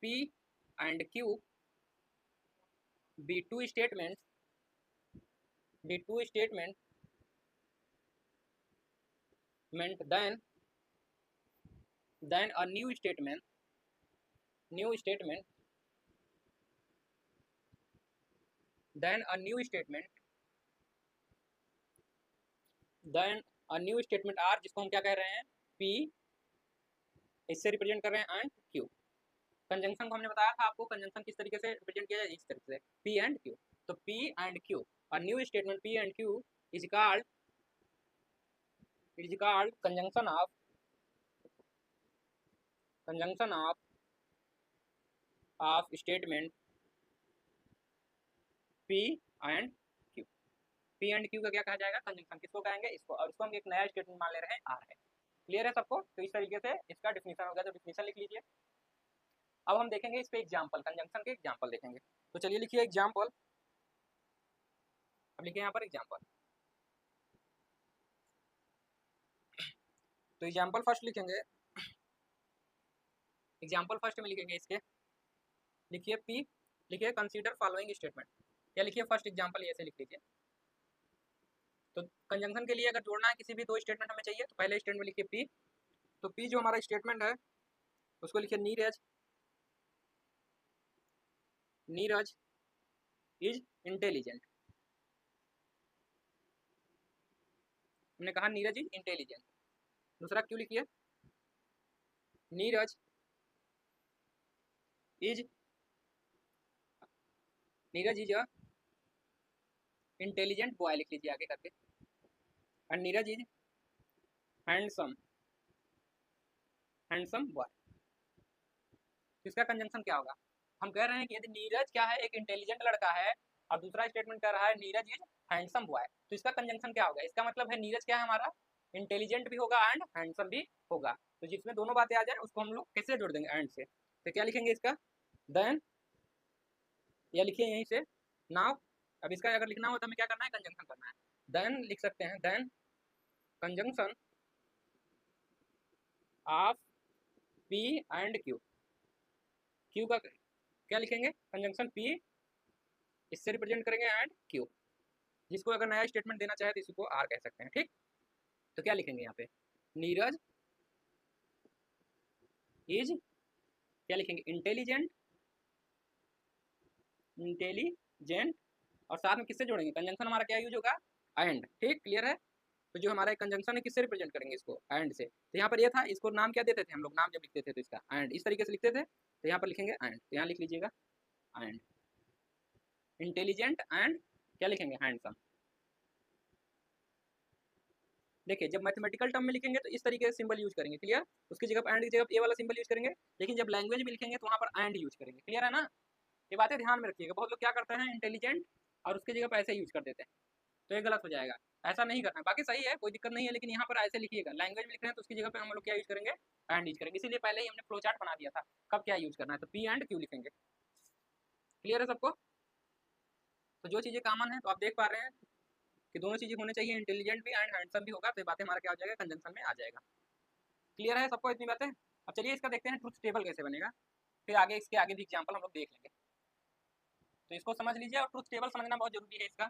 P and Q be two statements meant then a new statement then a new statement R, जिसको हम क्या कह रहे हैं P, इससे रिप्रेजेंट कर रहे हैं एंड Q। कंजंक्शन को हमने बताया था आपको, कंजंक्शन किस तरीके से रिप्रेजेंट किया जाए, इस तरीके से P एंड Q। तो P and Q, a new statement P and Q is called conjunction of statement P and Q। P and Q का क्या कहा जाएगा, कंजंक्शन किसको कहेंगे, इसको, और इसको हम एक नया स्टेटमेंट मान ले रहे हैं R है। क्लियर है सबको, तो इस तरीके से इसका डिफिनेशन हो गया, तो डिफिनेशन लिख लीजिए। अब हम देखेंगे इस पे एग्जांपल, कंजंक्शन के एग्जांपल देखेंगे, तो चलिए लिखिए एग्जांपल, अब लिखिए यहाँ पर एग्जांपल। तो एग्जांपल फर्स्ट लिखेंगे, एग्जांपल फर्स्ट में लिखेंगे इसके, लिखिए P, लिखिए कंसीडर फॉलोइंग स्टेटमेंट, या लिखिए फर्स्ट एग्जांपल ऐसे लिख लीजिए। तो कंजंक्शन के लिए अगर जोड़ना है किसी भी दो स्टेटमेंट हमें चाहिए, तो पहले स्टेटमेंट लिखिए P, तो P जो हमारा स्टेटमेंट है उसको लिखिए नीरज इज इंटेलिजेंट। हमने कहा नीरज इज इंटेलिजेंट। दूसरा क्यों लिखिए, Neeraj is a intelligent boy लिख लीजिए आगे करके, और नीरज इज हैंडसम बॉय। इसका कंजंक्शन क्या होगा, हम कह रहे हैं कि यदि नीरज क्या है एक इंटेलिजेंट लड़का है, और दूसरा स्टेटमेंट कह रहा है नीरज इज हैंडसम बॉय, तो इसका कंजंक्शन क्या होगा, इसका मतलब है नीरज क्या है हमारा इंटेलिजेंट भी होगा एंड हैंडसम भी होगा। तो जिसमें दोनों बातें आ जाए उसको हम लोग कैसे जोड़ देंगे एंड से, तो क्या लिखेंगे इसका देन, या लिखिए यहीं से नाउ। अब इसका अगर लिखना हो तो हमें क्या करना है, कंजंक्शन करना है, देन लिख सकते हैं, then conjunction of P and Q। Q का क्या लिखेंगे, कंजंक्शन P इससे रिप्रेजेंट करेंगे एंड क्यू। जिसको अगर नया स्टेटमेंट देना चाहे तो इसी को आर कह सकते हैं, ठीक। तो क्या लिखेंगे यहाँ पे, नीरज इज, क्या लिखेंगे, इंटेलिजेंट, इंटेलिजेंट, और साथ में किससे जोड़ेंगे, कंजंक्शन हमारा क्या यूज होगा, एंड, ठीक, क्लियर है। तो जो हमारा कंजंक्शन है किससे रिप्रेजेंट करेंगे इसको, एंड से। तो यहाँ पर ये था, इसको नाम क्या देते थे हम लोग, नाम जब लिखते थे तो इसका एंड इस तरीके से लिखते थे, तो यहाँ पर लिखेंगे एंड, तो यहाँ लिख लीजिएगा एंड, इंटेलिजेंट एंड क्या लिखेंगे, हैंडसम। देखिए जब मैथमेटिकल टर्म में लिखेंगे तो इस तरीके से सिंबल यूज करेंगे, क्लियर। उसकी जगह एंड की जगह ए वाला सिंबल यूज करेंगे, लेकिन जब लैंग्वेज में लिखेंगे तो वहाँ पर एंड यूज करेंगे, क्लियर है ना। ये बातें ध्यान में रखिएगा, बहुत लोग क्या करते हैं इंटेलिजेंट और उसकी जगह पर ऐसे यूज कर देते हैं, तो ये गलत हो जाएगा, ऐसा नहीं करना। बाकी सही है, कोई दिक्कत नहीं है, लेकिन यहाँ पर ऐसे लिखिएगा, लैंग्वेज में लिख रहे हैं तो उसकी जगह पे हम लोग क्या यूज करेंगे, एंड यूज करेंगे। इसीलिए पहले ही हमने फ्लो चार्ट बना दिया था कब क्या यूज करना है, तो पी एंड क्यू लिखेंगे, क्लियर है सबको। तो जो चीज़ें कॉमन है तो आप देख पा रहे हैं कि दोनों चीज़ें होनी चाहिए, इंटेलिजेंट भी एंड हैंडसम भी होगा, तो ये बातें हमारा क्या हो जाएगा, कंजंक्शन में आ जाएगा। क्लियर है सबको इतनी बातें। अब चलिए इसका देखते हैं ट्रुथ टेबल कैसे बनेगा, फिर आगे इसके आगे भी एग्जाम्पल हम लोग देख लेंगे। तो इसको समझ लीजिए, और ट्रुथ टेबल समझना बहुत जरूरी है इसका।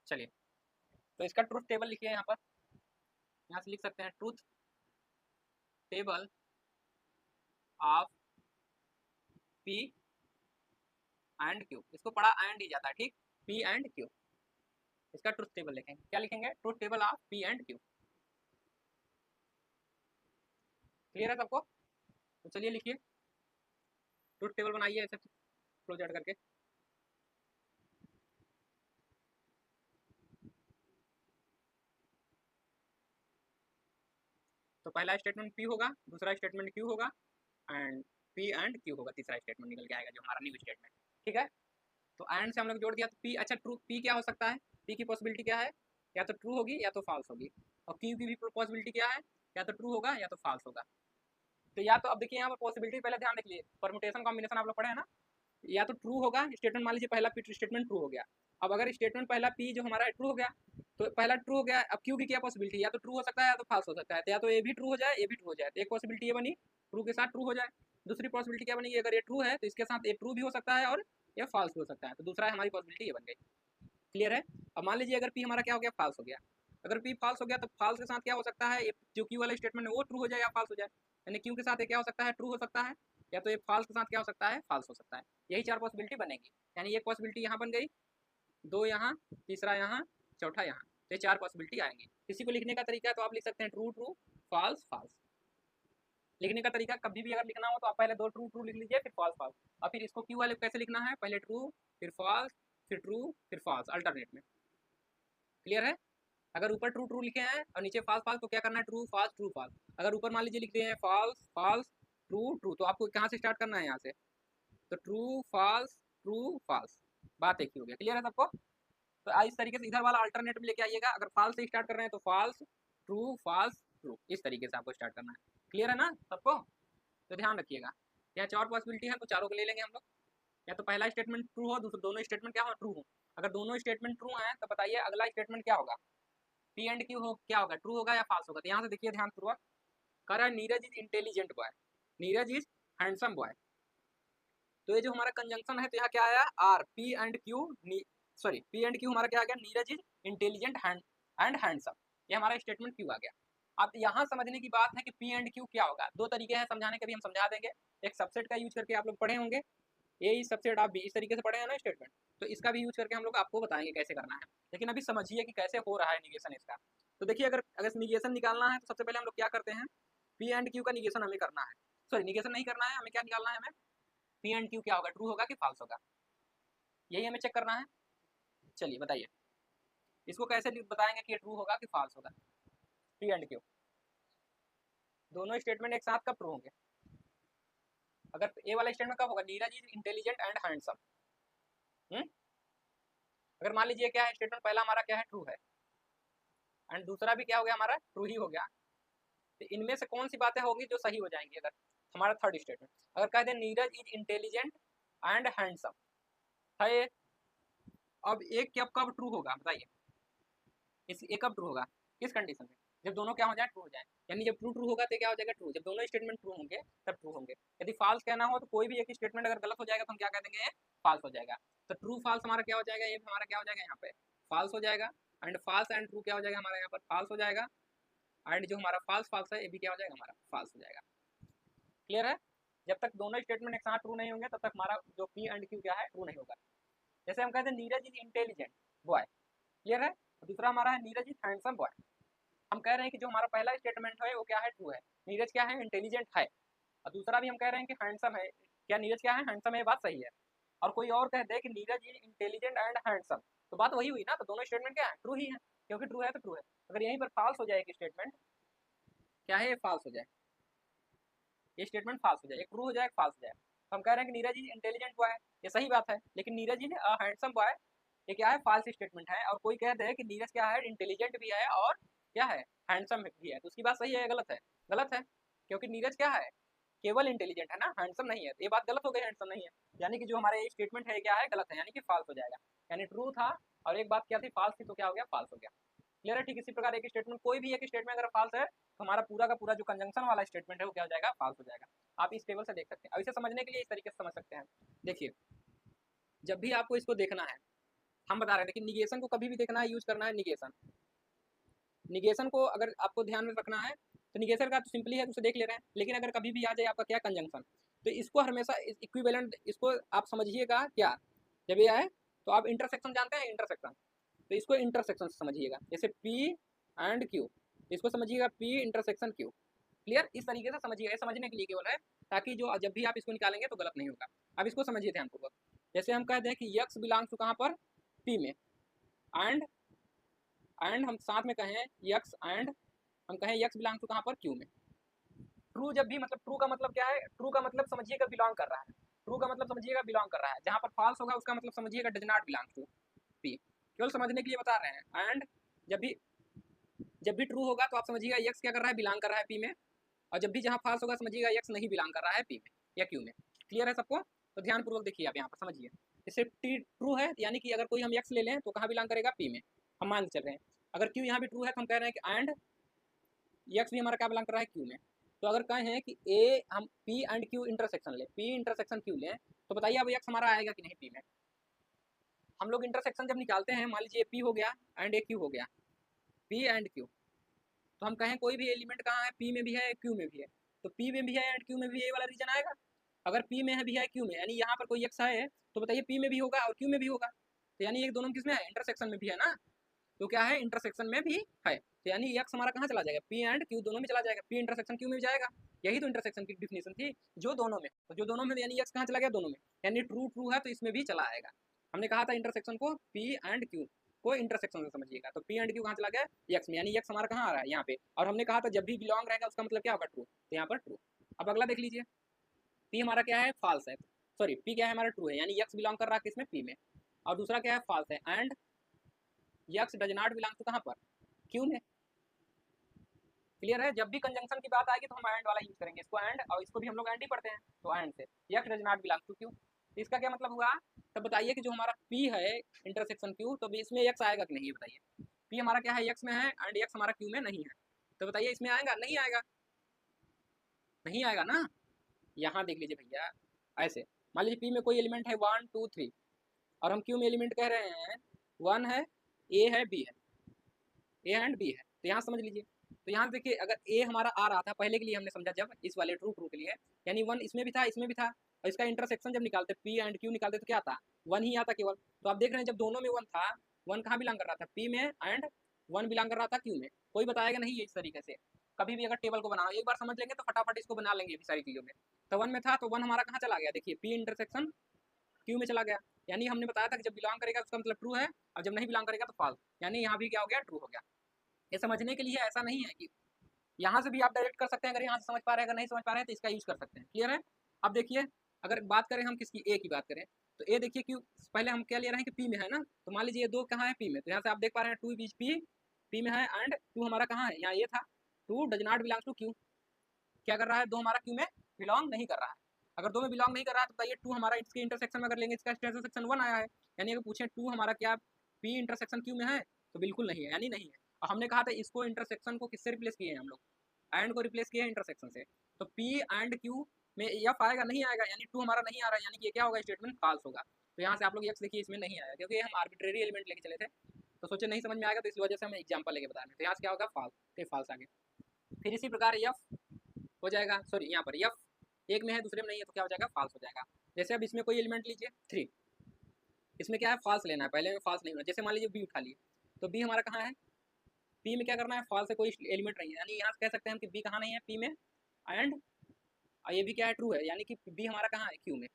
चलिए तो इसका ट्रुथ टेबल लिखिए यहाँ पर, यहाँ से लिख सकते हैं truth table of P and Q, इसको पढ़ा एंड ही जाता है, ठीक, पी एंड क्यू। इसका ट्रुथ टेबल लिखेंगे, क्या लिखेंगे, truth table of P and Q. Clear है सबको। तो चलिए लिखिए, ट्रुथ टेबल बनाइए ऐसे फ्लो चार्ट करके। तो पहला स्टेटमेंट पी होगा, दूसरा स्टेटमेंट क्यू होगा, एंड पी एंड क्यू होगा, तीसरा स्टेटमेंट निकल के आएगा जो हमारा न्यू स्टेटमेंट, ठीक है। तो एंड से हम लोग जोड़ दिया, तो पी, अच्छा ट्रू, पी क्या हो सकता है, पी की पॉसिबिलिटी क्या है, या तो ट्रू होगी या तो फॉल्स होगी, और क्यू की भी पॉसिबिलिटी क्या है, या तो ट्रू होगा या तो फॉल्स होगा। तो या तो अब देखिए यहाँ पर पॉसिबिलिटी पहले ध्यान रखिए, परम्यूटेशन कॉम्बिनेशन आप लोग पढ़े हैं ना, या तो ट्रू होगा स्टेटमेंट, मान लीजिए पहला पी स्टेटमेंट ट्रू हो गया। अब अगर स्टेटमेंट पहला पी जो हमारा ट्रू हो गया, तो पहला ट्रू हो गया, अब क्यू की क्या पॉसिबिलिटी, या तो ट्रू हो सकता है या तो फॉल्स हो सकता है, तो या तो ए भी ट्रू हो जाए, ए भी ट्रू हो जाए, तो एक पॉसिबिलिटी ये बनी, ट्रू के साथ ट्रू हो जाए। दूसरी पॉसिबिलिटी क्या बनी, अगर ये ट्रू है तो इसके साथ ए ट्रू भी हो सकता है और ये फॉल्स भी हो सकता है, तो दूसरा हमारी पॉसिबिलिटी ये बन गई, क्लियर है। अब मान लीजिए अगर पी हमारा क्या हो गया, फॉल्स हो गया। अगर पी फॉल्स हो गया तो फॉल्स के साथ क्या हो सकता है, जो क्यू वाला स्टेटमेंट है वो ट्रू हो जाए या फॉल्स हो जाए, यानी क्यू के साथ क्या हो सकता है, ट्रू हो सकता है, या तो ये फॉल्स के साथ क्या हो सकता है, फॉल्स हो सकता है। यही चार पॉसिबिलिटी बनेगी, यानी एक पॉसिबिलिटी यहाँ बन गई, दो यहाँ, तीसरा यहाँ, चौथा यहाँ, तो ये चार पॉसिबिलिटी आएंगी। किसी को लिखने का तरीका है तो आप लिख सकते हैं ट्रू ट्रू, फॉल्स फॉल्स। लिखने का तरीका कभी भी अगर लिखना हो तो आप पहले दो ट्रू ट्रू लिख लीजिए, फिर फॉल्स फॉल्स, और फिर इसको क्यू वाले कैसे लिखना है, पहले ट्रू फिर फॉल्स फिर ट्रू फिर फॉल्स, अल्टरनेट में, क्लियर है। अगर ऊपर ट्रू ट्रू लिखे हैं और नीचे फॉल्स फॉल्स तो क्या करना है, ट्रू फॉल्स ट्रू फॉल्स। अगर ऊपर मान लीजिए लिख दिए हैं फॉल्स फॉल्स ट्रू ट्रू, तो आपको कहाँ से स्टार्ट करना है, यहाँ से, तो ट्रू फॉल्स, बात एक ही हो गया, क्लियर है सबको। तो इस तरीके से इधर वाला अल्टरनेट में लेके आइएगा, अगर फॉल्स से स्टार्ट कर रहे हैं तो फॉल्स ट्रू, इस तरीके से आपको स्टार्ट करना है, क्लियर है ना सबको। तो ध्यान रखिएगा, यहाँ चार पॉसिबिलिटी है तो चारों को ले लेंगे हम लोग। या तो पहला स्टेटमेंट ट्रू हो, दूसरा दोनों स्टेटमेंट क्या हो, ट्रू हो। अगर दोनों स्टेटमेंट ट्रू हैं तो बताइए अगला स्टेटमेंट क्या होगा, पी एंड क्यू हो क्या होगा, ट्रू होगा या फॉल्स होगा। तो यहाँ से देखिए ध्यान पूर्वक, कह रहा है Neeraj is intelligent boy, Neeraj is handsome boy. तो ये जो हमारा कंजंक्शन है तो यहाँ क्या आया, R, P and Q, sorry P and Q हमारा क्या आ गया, Neeraj is intelligent and handsome, ये हमारा स्टेटमेंट क्यू आ गया। अब यहाँ समझने की बात है कि पी एंड क्यू क्या होगा, दो तरीके हैं समझाने के, भी हम समझा देंगे। एक सबसेट का यूज करके आप लोग पढ़े होंगे, ए सबसेट आप भी इस तरीके से पढ़े हैं ना स्टेटमेंट, तो इसका भी यूज करके हम लोग आपको बताएंगे कैसे करना है। लेकिन अभी समझिए कि कैसे हो रहा है निगेशन इसका। तो देखिए अगर अगर निगेशन निकालना है तो सबसे पहले हम लोग क्या करते हैं, पी एंड क्यू का निगेशन हमें करना है, सॉरी निगेशन नहीं करना है, हमें क्या निकालना है, हमें पी एंड क्यू क्या होगा, ट्रू होगा कि फॉल्स होगा, यही हमें चेक करना है। चलिए बताइए इसको कैसे बताएंगे कि ये ट्रू होगा कि फॉल्स होगा, पी एंड क्यू दोनों स्टेटमेंट एक साथ कब ट्रू होंगे, अगर ए वाला स्टेटमेंट कब होगा, Neeraj is intelligent and handsome. अगर मान लीजिए क्या है स्टेटमेंट पहला हमारा क्या है, ट्रू है, एंड दूसरा भी क्या हो गया हमारा, ट्रू ही हो गया, तो इनमें से कौन सी बातें होंगी जो सही हो जाएंगी। अगर हमारा थर्ड स्टेटमेंट अगर कह दें Neeraj is intelligent and handsome है, अब एक कब कब ट्रू होगा बताइए, इस एक कब ट्रू होगा, किस कंडीशन में, जब दोनों क्या हो जाए, ट्रू हो जाए। यानी जब ट्रू ट्रू होगा तो क्या हो जाएगा, ट्रू। जब दोनों स्टेटमेंट ट्रू होंगे तब ट्रू होंगे। यदि फॉल्स कहना हो तो कोई भी एक स्टेटमेंट अगर गलत हो जाएगा तो हम क्या कह देंगे, फॉल्स हो जाएगा। तो ट्रू फॉल्स हमारा क्या हो जाएगा, ये हमारा क्या हो जाएगा यहाँ पे फॉल्स हो जाएगा। एंड फॉल्स एंड ट्रू क्या हो जाएगा हमारा यहाँ पर फॉल्स हो जाएगा। एंड जो हमारा फॉल्स फॉल्स है ये भी क्या हो जाएगा हमारा फॉल्स हो जाएगा। क्लियर है। जब तक दोनों स्टेटमेंट एक साथ ट्रू नहीं होंगे तब तक हमारा जो पी एंड क्यू क्या है, ट्रू नहीं होगा। जैसे हम कहते हैं Neeraj is intelligent boy. Clear है। दूसरा हमारा है नीरज इज हैंडसम बॉय। हम कह रहे हैं कि जो हमारा पहला स्टेटमेंट है वो क्या है, ट्रू है। नीरज क्या है, इंटेलिजेंट है। और दूसरा भी हम कह रहे हैं कि हैंडसम है। क्या नीरज क्या है, हैंडसम है, ये बात सही है। और कोई और कहते हैं कि Neeraj is intelligent and handsome, तो बात वही हुई ना। तो दोनों स्टेटमेंट क्या है, ट्रू ही है, क्योंकि ट्रू है तो ट्रू है। अगर यहीं पर फॉल्स हो जाए एक स्टेटमेंट, क्या है, ये फॉल्स हो जाए, ये स्टेटमेंट फॉल्स हो जाए, एक ट्रू हो जाए एक फॉल्स हो जाए। तो हम कह रहे हैं कि नीरज इज इंटेलिजेंट बॉय, ये सही बात है। लेकिन नीरज इज हैंडसम बॉय, ये क्या है, फॉल्स स्टेटमेंट है। और कोई कहते हैं कि नीरज क्या है, इंटेलिजेंट भी है और क्या है, हैंडसम भी है, तो उसकी बात सही है या गलत है, गलत है। क्योंकि नीरज क्या है, केवल इंटेलिजेंट है ना, हैंडसम नहीं है। ये बात गलत हो गई, हैंडसम नहीं है। यानी कि जो हमारे स्टेटमेंट है क्या है, गलत है, यानी कि फॉल्स हो जाएगा। यानी ट्रू था और एक बात क्या थी, फॉल्स थी, तो क्या हो गया, फॉल्स हो गया। क्लियर है। ठीक इसी प्रकार एक स्टेटमेंट, कोई भी एक स्टेटमेंट अगर फॉल्स है तो हमारा पूरा का पूरा जो कंजंक्शन वाला स्टेटमेंट है वो क्या हो जाएगा, फॉल्स हो जाएगा। आप इस टेबल से देख सकते हैं। अब इसे समझने के लिए इस तरीके से समझ सकते हैं। देखिए, जब भी आपको इसको देखना है, हम बता रहे थे कि निगेशन को कभी भी देखना है, यूज करना है निगेशन। निगेशन को अगर आपको ध्यान में रखना है तो निगेशन का तो सिंपली है, उसे देख ले रहे हैं। लेकिन अगर कभी भी आ जाए आपका क्या, कंजंक्शन, तो इसको हमेशा इक्विवेलेंट, इसको आप समझिएगा क्या, जब ये आए तो आप इंटरसेक्शन जानते हैं, इंटरसेक्शन, तो इसको इंटरसेक्शन से समझिएगा। जैसे पी एंड क्यू, इसको समझिएगा पी इंटरसेक्शन क्यू। क्लियर, इस तरीके से समझिएगा, ये समझने के लिए केवल है, ताकि जो जब भी आप इसको निकालेंगे तो गलत नहीं होगा। अब इसको समझिए ध्यानपूर्वक। जैसे हम कहते हैं कि यक्स बिलोंग्स टू कहाँ पर, पी में, एंड हम साथ में कहें यक्स एंड हम कहें यक्स बिलोंग टू कहाँ पर, क्यू में। ट्रू जब भी, मतलब ट्रू का मतलब क्या है, ट्रू का मतलब समझिएगा बिलोंग कर रहा है, ट्रू का मतलब समझिएगा बिलोंग कर रहा है। जहाँ पर फॉल्स होगा उसका मतलब समझिएगा does not belong to P. केवल समझने के लिए बता रहे हैं। एंड जब भी ट्रू होगा तो आप समझिएगा यक्स क्या कर रहा है, बिलोंग कर रहा है पी में। और जब भी जहाँ फॉल्स होगा समझिएगा यक्स नहीं बिलोंग कर रहा है पी में या क्यू में। क्लियर है सबको। तो ध्यानपूर्वक देखिए आप यहाँ पर समझिए। जैसे टी ट्रू है, यानी कि अगर कोई हम यक्स ले लें तो कहाँ बिलोंग करेगा, पी में, हम मान के चल रहे हैं। अगर क्यू यहाँ भी ट्रू है तो हम कह रहे हैं कि एंड यक्स भी हमारा क्या बिलोंग कर रहा है, क्यू में। तो अगर कहें कि ए हम पी एंड क्यू इंटरसेक्शन ले, पी इंटरसेक्शन क्यू लें, तो बताइए अब यक्स हमारा आएगा कि नहीं पी में। हम लोग इंटरसेक्शन जब निकालते हैं, मान लीजिए पी हो गया एंड ए क्यू हो गया, पी एंड क्यू, तो हम कहें कोई भी एलिमेंट कहाँ है, पी में भी है क्यू में भी है, तो पी में भी है एंड क्यू में भी ये वाला रीजन आएगा। अगर पी में है भी है क्यू में, यानी यहाँ पर कोई एक्स है तो बताइए पी में भी होगा और क्यू में भी होगा। तो यानी एक दोनों किस में है, इंटरसेक्शन में भी है ना, तो क्या है, इंटरसेक्शन में भी है। तो यानी एक्स हमारा कहाँ चला जाएगा, पी एंड क्यू दोनों में चला जाएगा, पी इंटरसेक्शन क्यू में भी जाएगा। यही तो इंटरसेक्शन की डिफिनेशन थी, जो दोनों में, तो जो दोनों में यानी एक्स कहाँ चला गया, दोनों में। यानी ट्रू ट्रू है तो इसमें भी चला आएगा। हमने कहा था इंटरसेक्शन को पी एंड क्यू को इंटरसेक्शन से समझिएगा। तो पी एंड क्यू कहाँ चला गया, एक्स में, यानी एक्स हमारा कहाँ आ रहा है, यहाँ पे। और हमने कहा था जब भी बिलोंग रहेगा उसका मतलब क्या होगा, ट्रू, तो यहाँ पर ट्रू। अब अगला देख लीजिए, पी हमारा क्या है, फॉल्स है, सॉरी पी क्या है हमारा, ट्रू है, यानी एक्स बिलोंग कर रहा है किसमें, पी में। और दूसरा क्या है, फॉल्स है, and x does not belong to कहाँ पर, क्यू में। क्लियर है। जब भी कंजंक्शन की बात आएगी तो हम एंड वाला यूज करेंगे, इसको एंड, और इसको भी हम लोग एंड ही पढ़ते हैं, तो एंड से x does not belong to Q. तो इसका क्या मतलब हुआ, तब बताइए कि जो हमारा पी है इंटरसेक्शन क्यू, तो इसमें यक्स आएगा कि नहीं, बताइए। पी हमारा क्या है, यक्स में है एंड यक्स हमारा क्यू में नहीं है, तो बताइए इसमें आएगा, नहीं आएगा, नहीं आएगा ना। यहाँ देख लीजिए भैया, ऐसे मान लीजिए पी में कोई एलिमेंट है 1 2 3 और हम क्यू में एलिमेंट कह रहे हैं 1 है, ए है, बी है, ए एंड बी है, तो यहाँ समझ लीजिए। तो यहाँ देखिए, अगर ए हमारा आ रहा था पहले के लिए, हमने समझा जब इस वाले ट्रू ट्रू के लिए, यानी 1 इसमें भी था इसमें भी था, और इसका इंटरसेक्शन जब निकालते पी एंड क्यू निकालते तो क्या था, 1 ही आता केवल। तो आप देख रहे हैं जब दोनों में 1 था, 1 कहाँ बिलोंग कर रहा था, पी में, एंड 1 बिलोंग कर रहा था क्यू में। कोई बताएगा नहीं इस तरीके से। कभी भी अगर टेबल को बनाओ, एक बार समझ लेंगे तो फटाफट इसको बना लेंगे सारी चीज़ों में। तो 1 में था तो 1 हमारा कहाँ चला गया, देखिए पी इंटरसेक्शन क्यू में चला गया। यानी हमने बताया था कि जब बिलोंग करेगा उसका मतलब ट्रू है, और जब नहीं बिलोंग करेगा तो फॉल्स, यानी यहाँ भी क्या हो गया, ट्रू हो गया। ये समझने के लिए, ऐसा नहीं है कि यहाँ से भी आप डायरेक्ट कर सकते हैं, अगर यहाँ से समझ पा रहे हैं, अगर नहीं समझ पा रहे हैं तो इसका यूज कर सकते हैं। क्लियर है। अब देखिए, अगर बात करें हम किसकी, ए की बात करें, तो ए देखिए क्यों, पहले हम क्या ले रहे हैं कि पी में है ना, तो मान लीजिए ये 2 कहाँ है, पी में, तो यहाँ से आप देख पा रहे हैं 2 बीच पी में है, एंड 2 हमारा कहाँ है, यहाँ ये था, 2 does not belong to Q. क्या कर रहा है, 2 हमारा क्यू में बिलोंग नहीं कर रहा है। अगर 2 में बिलोंग नहीं कर रहा है तो बताइए 2 हमारा इसके इंटरसेक्शन में अगर लेंगे, इसका इंटरसेक्शन 1 आया है, यानी अगर पूछे 2 हमारा क्या पी इंटरसेक्शन क्यू में है, तो बिल्कुल नहीं है, यानी नहीं है। हमने कहा था इसको इंटरसेक्शन को किससे रिप्लेस किए हैं हम लोग, एंड को रिप्लेस किया है इंटरसेक्शन से। तो पी एंड क्यू में एफ आएगा, नहीं आएगा, यानी ट्रू हमारा नहीं आ रहा है, यानी कि ये क्या होगा, स्टेटमेंट फॉल्स होगा। तो यहाँ से आप लोग एक्स देखिए इसमें नहीं आया, क्योंकि हम आर्बिट्रेरी एलिमेंट लेके चले थे, तो सोचे नहीं समझ में आएगा, तो इस वजह से हम एग्जाम्पल लेके बता रहे हैं। तो यहाँ से क्या होगा, फॉल्स, तो फॉल्स आ गया। फिर इसी प्रकार एफ हो जाएगा, सॉरी यहाँ पर एफ एक में है दूसरे में नहीं है, तो क्या हो जाएगा, फॉल्स हो जाएगा। जैसे अब इसमें कोई एलिमेंट लीजिए 3, इसमें क्या है, फॉल्स लेना है, पहले में फॉल्स नहीं होना। जैसे मान लीजिए बी उठा लिए, तो बी हमारा कहाँ है, पी में क्या करना है, फॉल्स है, कोई एलिमेंट नहीं है, यानी यहाँ से कह सकते हैं हम कि बी कहाँ नहीं है, पी में, एंड ये भी क्या है, ट्रू है, यानी कि बी हमारा कहाँ है, क्यू में।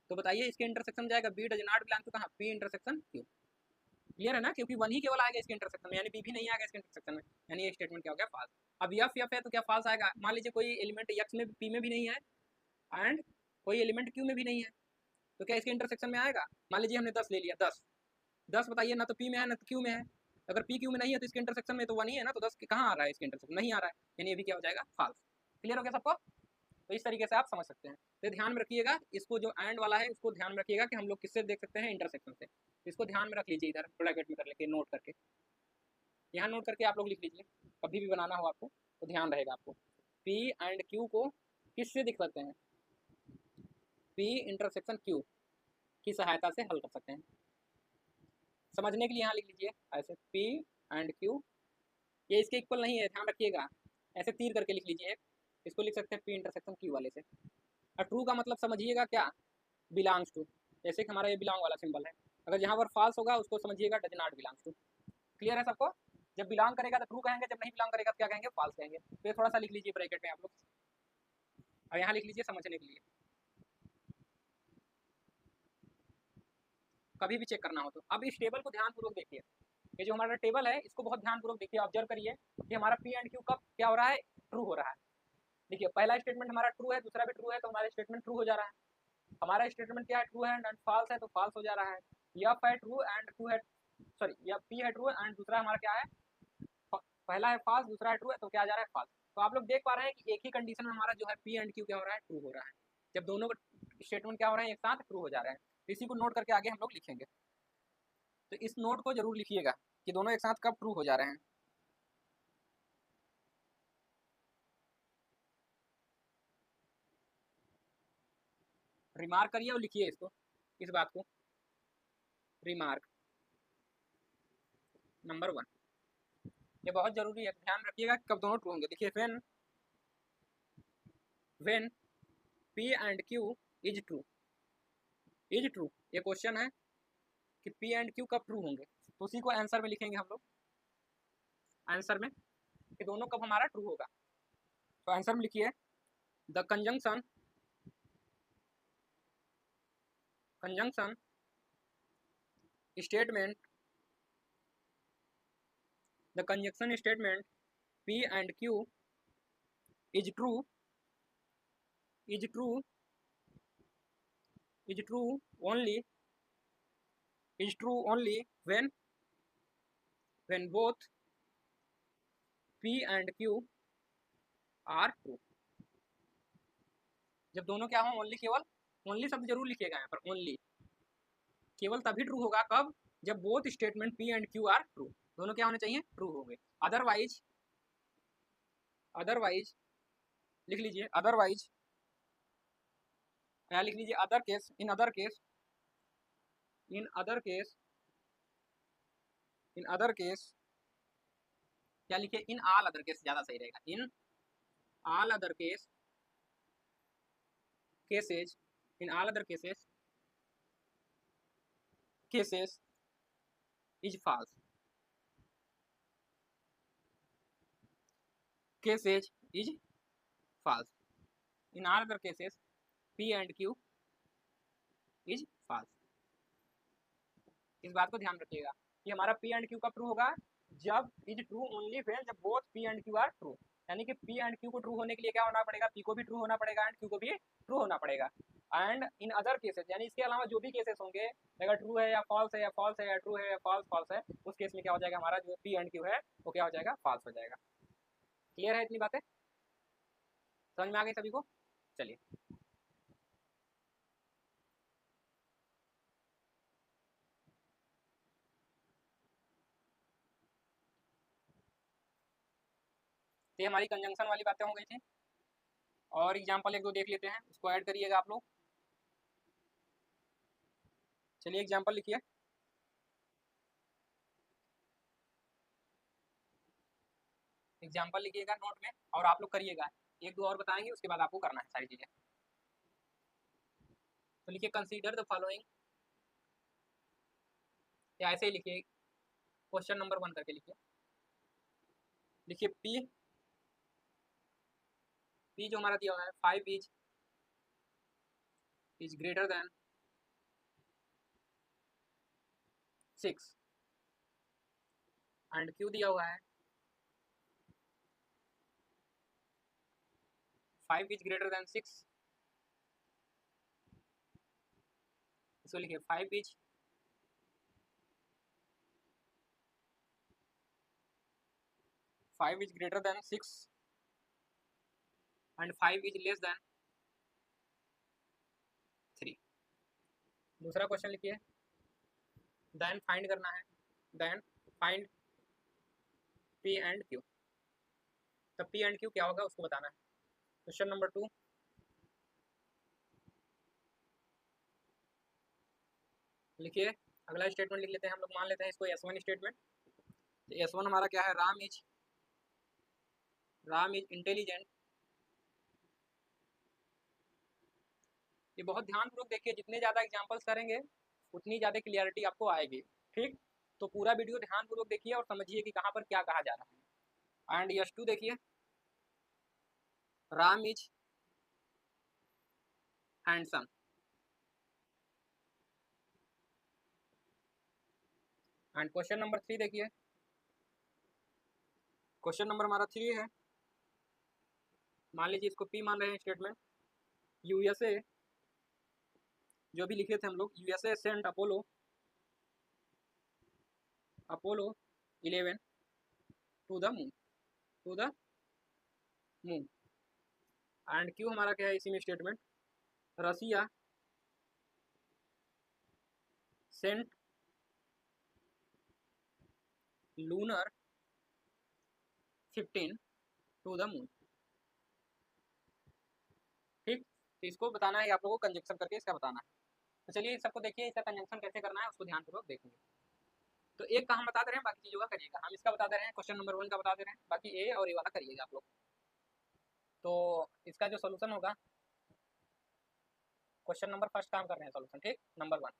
तो बताइए इसके इंटरसेक्शन जाएगा, B does not belong to कहाँ, पी इंटरसेक्शन क्यू। क्लियर है ना, क्योंकि वन ही केवल आएगा इसके इंटरसेक्शन में, यानी बी भी नहीं आएगा इसके इंटरसेक्शन में, यानी ये स्टेटमेंट क्या हो गया, फॉल्स। अब एफ है तो क्या फॉल्स आएगा, मान लीजिए कोई एलिमेंट एक्स में पी में भी नहीं है, एंड कोई एलिमेंट क्यू में भी नहीं है, तो क्या इसके इंटरसेक्शन में आएगा। मान लीजिए हमने 10 ले लिया, 10 बताइए ना तो पी में है ना तो क्यू में है, अगर पी क्यू में नहीं है तो इसके इंटरसेक्शन में तो वन ही है ना, तो 10 कहाँ आ रहा है, इसके इंटरसेक्शन नहीं आ रहा है, यानी ये भी क्या हो जाएगा, फॉल्स। क्लियर हो गया सबको, तो इस तरीके से आप समझ सकते हैं। तो ध्यान में रखिएगा, इसको जो एंड वाला है इसको ध्यान में रखिएगा कि हम लोग किससे देख सकते हैं, इंटरसेक्शन से। इसको ध्यान में रख लीजिए, इधर ब्रैकेट में कर लेके नोट करके, यहाँ नोट करके आप लोग लिख लीजिए, कभी भी बनाना हो आपको तो ध्यान रहेगा आपको। पी एंड क्यू को किससे दिख सकते हैं, पी इंटरसेक्शन क्यू की सहायता से हल कर सकते हैं। समझने के लिए यहाँ लिख लीजिए ऐसे, पी एंड क्यू, ये इसके इक्वल नहीं है, ध्यान रखिएगा, ऐसे तीर करके लिख लीजिए, इसको लिख सकते हैं पी इंटरसेक्शन क्यू वाले से। और ट्रू का मतलब समझिएगा क्या, बिलोंग्स टू, जैसे कि हमारा ये बिलोंग वाला सिंबल है, अगर यहाँ पर फॉल्स होगा उसको समझिएगा does not belongs to. Clear है सबको, जब बिलोंग करेगा तो ट्रू कहेंगे, जब नहीं बिलोंग करेगा तो क्या कहेंगे, फॉल्स कहेंगे। तो ये थोड़ा सा लिख लीजिए ब्रैकेट में आप लोग, और यहाँ लिख लीजिए समझने के लिए, कभी भी चेक करना हो तो। अब इस टेबल को ध्यानपूर्वक देखिए, ये जो हमारा टेबल है इसको बहुत ध्यानपूर्वक देखिए, ऑब्जर्व करिए कि हमारा पी एंड क्यू कब क्या हो रहा है, ट्रू हो रहा है। देखिए पहला स्टेटमेंट हमारा ट्रू है, दूसरा भी ट्रू है, तो हमारा स्टेटमेंट ट्रू हो जा रहा है। हमारा स्टेटमेंट क्या है, ट्रू है एंड फॉल्स है, तो फॉल्स हो जा रहा है। एफ है ट्रू एंड ट्रू है, सॉरी या पी है ट्रू एंड दूसरा हमारा क्या है, पहला है फॉल्स दूसरा है ट्रू है, तो क्या आ जा रहा है, फॉल्स। तो आप लोग देख पा रहे हैं कि एक ही कंडीशन में हमारा जो है पी एंड क्यू क्या हो रहा है, ट्रू हो रहा है, जब दोनों स्टेटमेंट क्या हो रहे हैं, एक साथ ट्रू हो जा रहे हैं। तो इसी को नोट करके आगे हम लोग लिखेंगे, तो इस नोट को जरूर लिखिएगा कि दोनों एक साथ कब ट्रू हो जा रहे हैं। रिमार्क करिए और लिखिए इसको, इस बात को, रिमार्क नंबर 1, ये बहुत जरूरी है, ध्यान रखिएगा कब दोनों ट्रू होंगे। देखिए when P and Q is true, is true, ये क्वेश्चन है कि पी एंड क्यू कब ट्रू होंगे, तो उसी को आंसर में लिखेंगे हम लोग, आंसर में कि दोनों कब हमारा ट्रू होगा। तो आंसर में लिखिए the conjunction, conjunction statement, the conjunction statement P and Q is true, is true, is true only, is true only when both P and Q are true. जब दोनों क्या हो, ओनली, केवल, ओनली शब्द जरूर लिखिएगा यहाँ पर, ओनली, केवल तभी ट्रू होगा कब, जब both statement P and Q are true, दोनों क्या होने चाहिए, ट्रू होंगे। अदरवाइज, अदरवाइज लिख लीजिए, अदरवाइज यहाँ लिख लीजिए, other case, in other case, in other case, in other case, क्या लिखिए, इन ऑल अदर केस ज्यादा सही रहेगा, in all other case, cases, in all other cases, cases is false, cases is false, in all other cases P and Q is false। इस बात को ध्यान रखिएगा कि हमारा P and Q कब ट्रू होगा, जब इज ट्रू ओनली व्हेन, जब both P and Q are true, यानी कि P and Q को ट्रू होने के लिए क्या होना पड़ेगा, P को भी ट्रू होना पड़ेगा एंड Q को भी ट्रू होना पड़ेगा। एंड इन अदर केसेस, यानी इसके अलावा जो भी केसेस होंगे, अगर ट्रू है या फॉल्स है, या फॉल्स है या ट्रू है, या फॉल्स फॉल्स है, उस केस में क्या हो जाएगा, हमारा जो P and Q है वो क्या हो जाएगा, फॉल्स हो जाएगा। क्लियर है इतनी बातें, समझ में आ गई सभी को, चलिए। तो ये हमारी कंजंक्शन वाली बातें हो गई थी। और एग्जाम्पल एक दो देख लेते हैं, उसको ऐड करिएगा आप लोग। चलिए एग्जाम्पल लिखिए। एग्जाम्पल लिखिएगा नोट में और आप लोग करिएगा, एक दो और बताएंगे उसके बाद आपको करना है सारी चीज़ें। तो लिखिए कंसीडर द फॉलोइंग, या ऐसे ही लिखिए, क्वेश्चन नंबर 1 करके लिखिए। लिखिए पी जो हमारा दिया हुआ है 5 is greater than 6 and Q दिया हुआ है 5 इज ग्रेटर देन 6। इसको लिखिए 5 is greater than 6 and 5 is less than 3। दूसरा क्वेश्चन लिखिए, देन फाइंड करना है, then find P and Q. तब पी एंड क्यू क्या होगा उसको बताना है। क्वेश्चन नंबर 2, लिखिए अगला स्टेटमेंट लिख लेते हैं हम लोग, मान लेते हैं इसको S1 स्टेटमेंट। S1 हमारा क्या है, राम इज इंटेलिजेंट। ये बहुत ध्यानपूर्वक देखिए, जितने ज़्यादा एग्जाम्पल्स करेंगे उतनी ज़्यादा क्लियरिटी आपको आएगी। ठीक, तो पूरा वीडियो ध्यानपूर्वक देखिए और समझिए कि कहाँ पर क्या कहा जा रहा है। एंड S2 देखिए, Ram is handsome. And question number 3 देखिए, क्वेश्चन नंबर हमारा 3 है, मान लीजिए इसको P मान रहे हैं स्टेटमेंट। USA, जो भी लिखे थे हम लोग, USA sent Apollo 11 to the moon. And Q हमारा क्या है इसी में statement, Russia sent lunar 15 to the moon. ठीक, तो इसको बताना है आप लोगों को, कंजक्शन करके इसका बताना है। तो चलिए सबको देखिए, इसका कंजक्शन कैसे करना है उसको ध्यानपूर्वक देखेंगे। तो एक का हम बता दे रहे हैं, बाकी चीज़ों का करिएगा। हम इसका बता दे रहे हैं, क्वेश्चन नंबर 1 का बता दे रहे हैं, बाकी ए और ए वाला करिएगा आप लोग। तो इसका जो सोल्यूशन होगा, क्वेश्चन नंबर फर्स्ट काम कर रहे हैं सोल्यूशन। ठीक, नंबर 1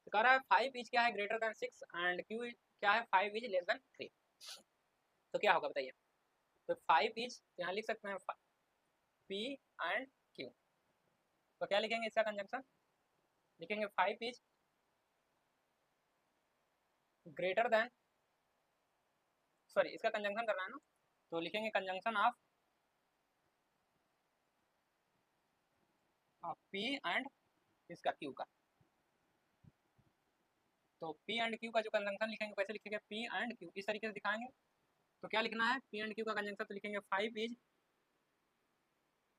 तो कह रहा है 5 इज क्या है ग्रेटर देन 6 एंड क्यू क्या है 5 इज लेस देन 3। तो क्या होगा बताइए। तो 5 इज यहाँ लिख सकते हैं पी एंड क्यू। तो क्या लिखेंगे इसका कंजंक्शन, लिखेंगे 5 इज ग्रेटर देन, सॉरी इसका कंजंक्शन करना है ना, तो लिखेंगे कंजंक्शन ऑफ पी एंड इसका क्यू का। तो पी एंड क्यू का जो कंजंक्शन लिखेंगे कैसे लिखेंगे, पी एंड क्यू इस तरीके से दिखाएंगे। तो क्या लिखना है, पी एंड क्यू का कंजंक्शन, तो लिखेंगे 5 इज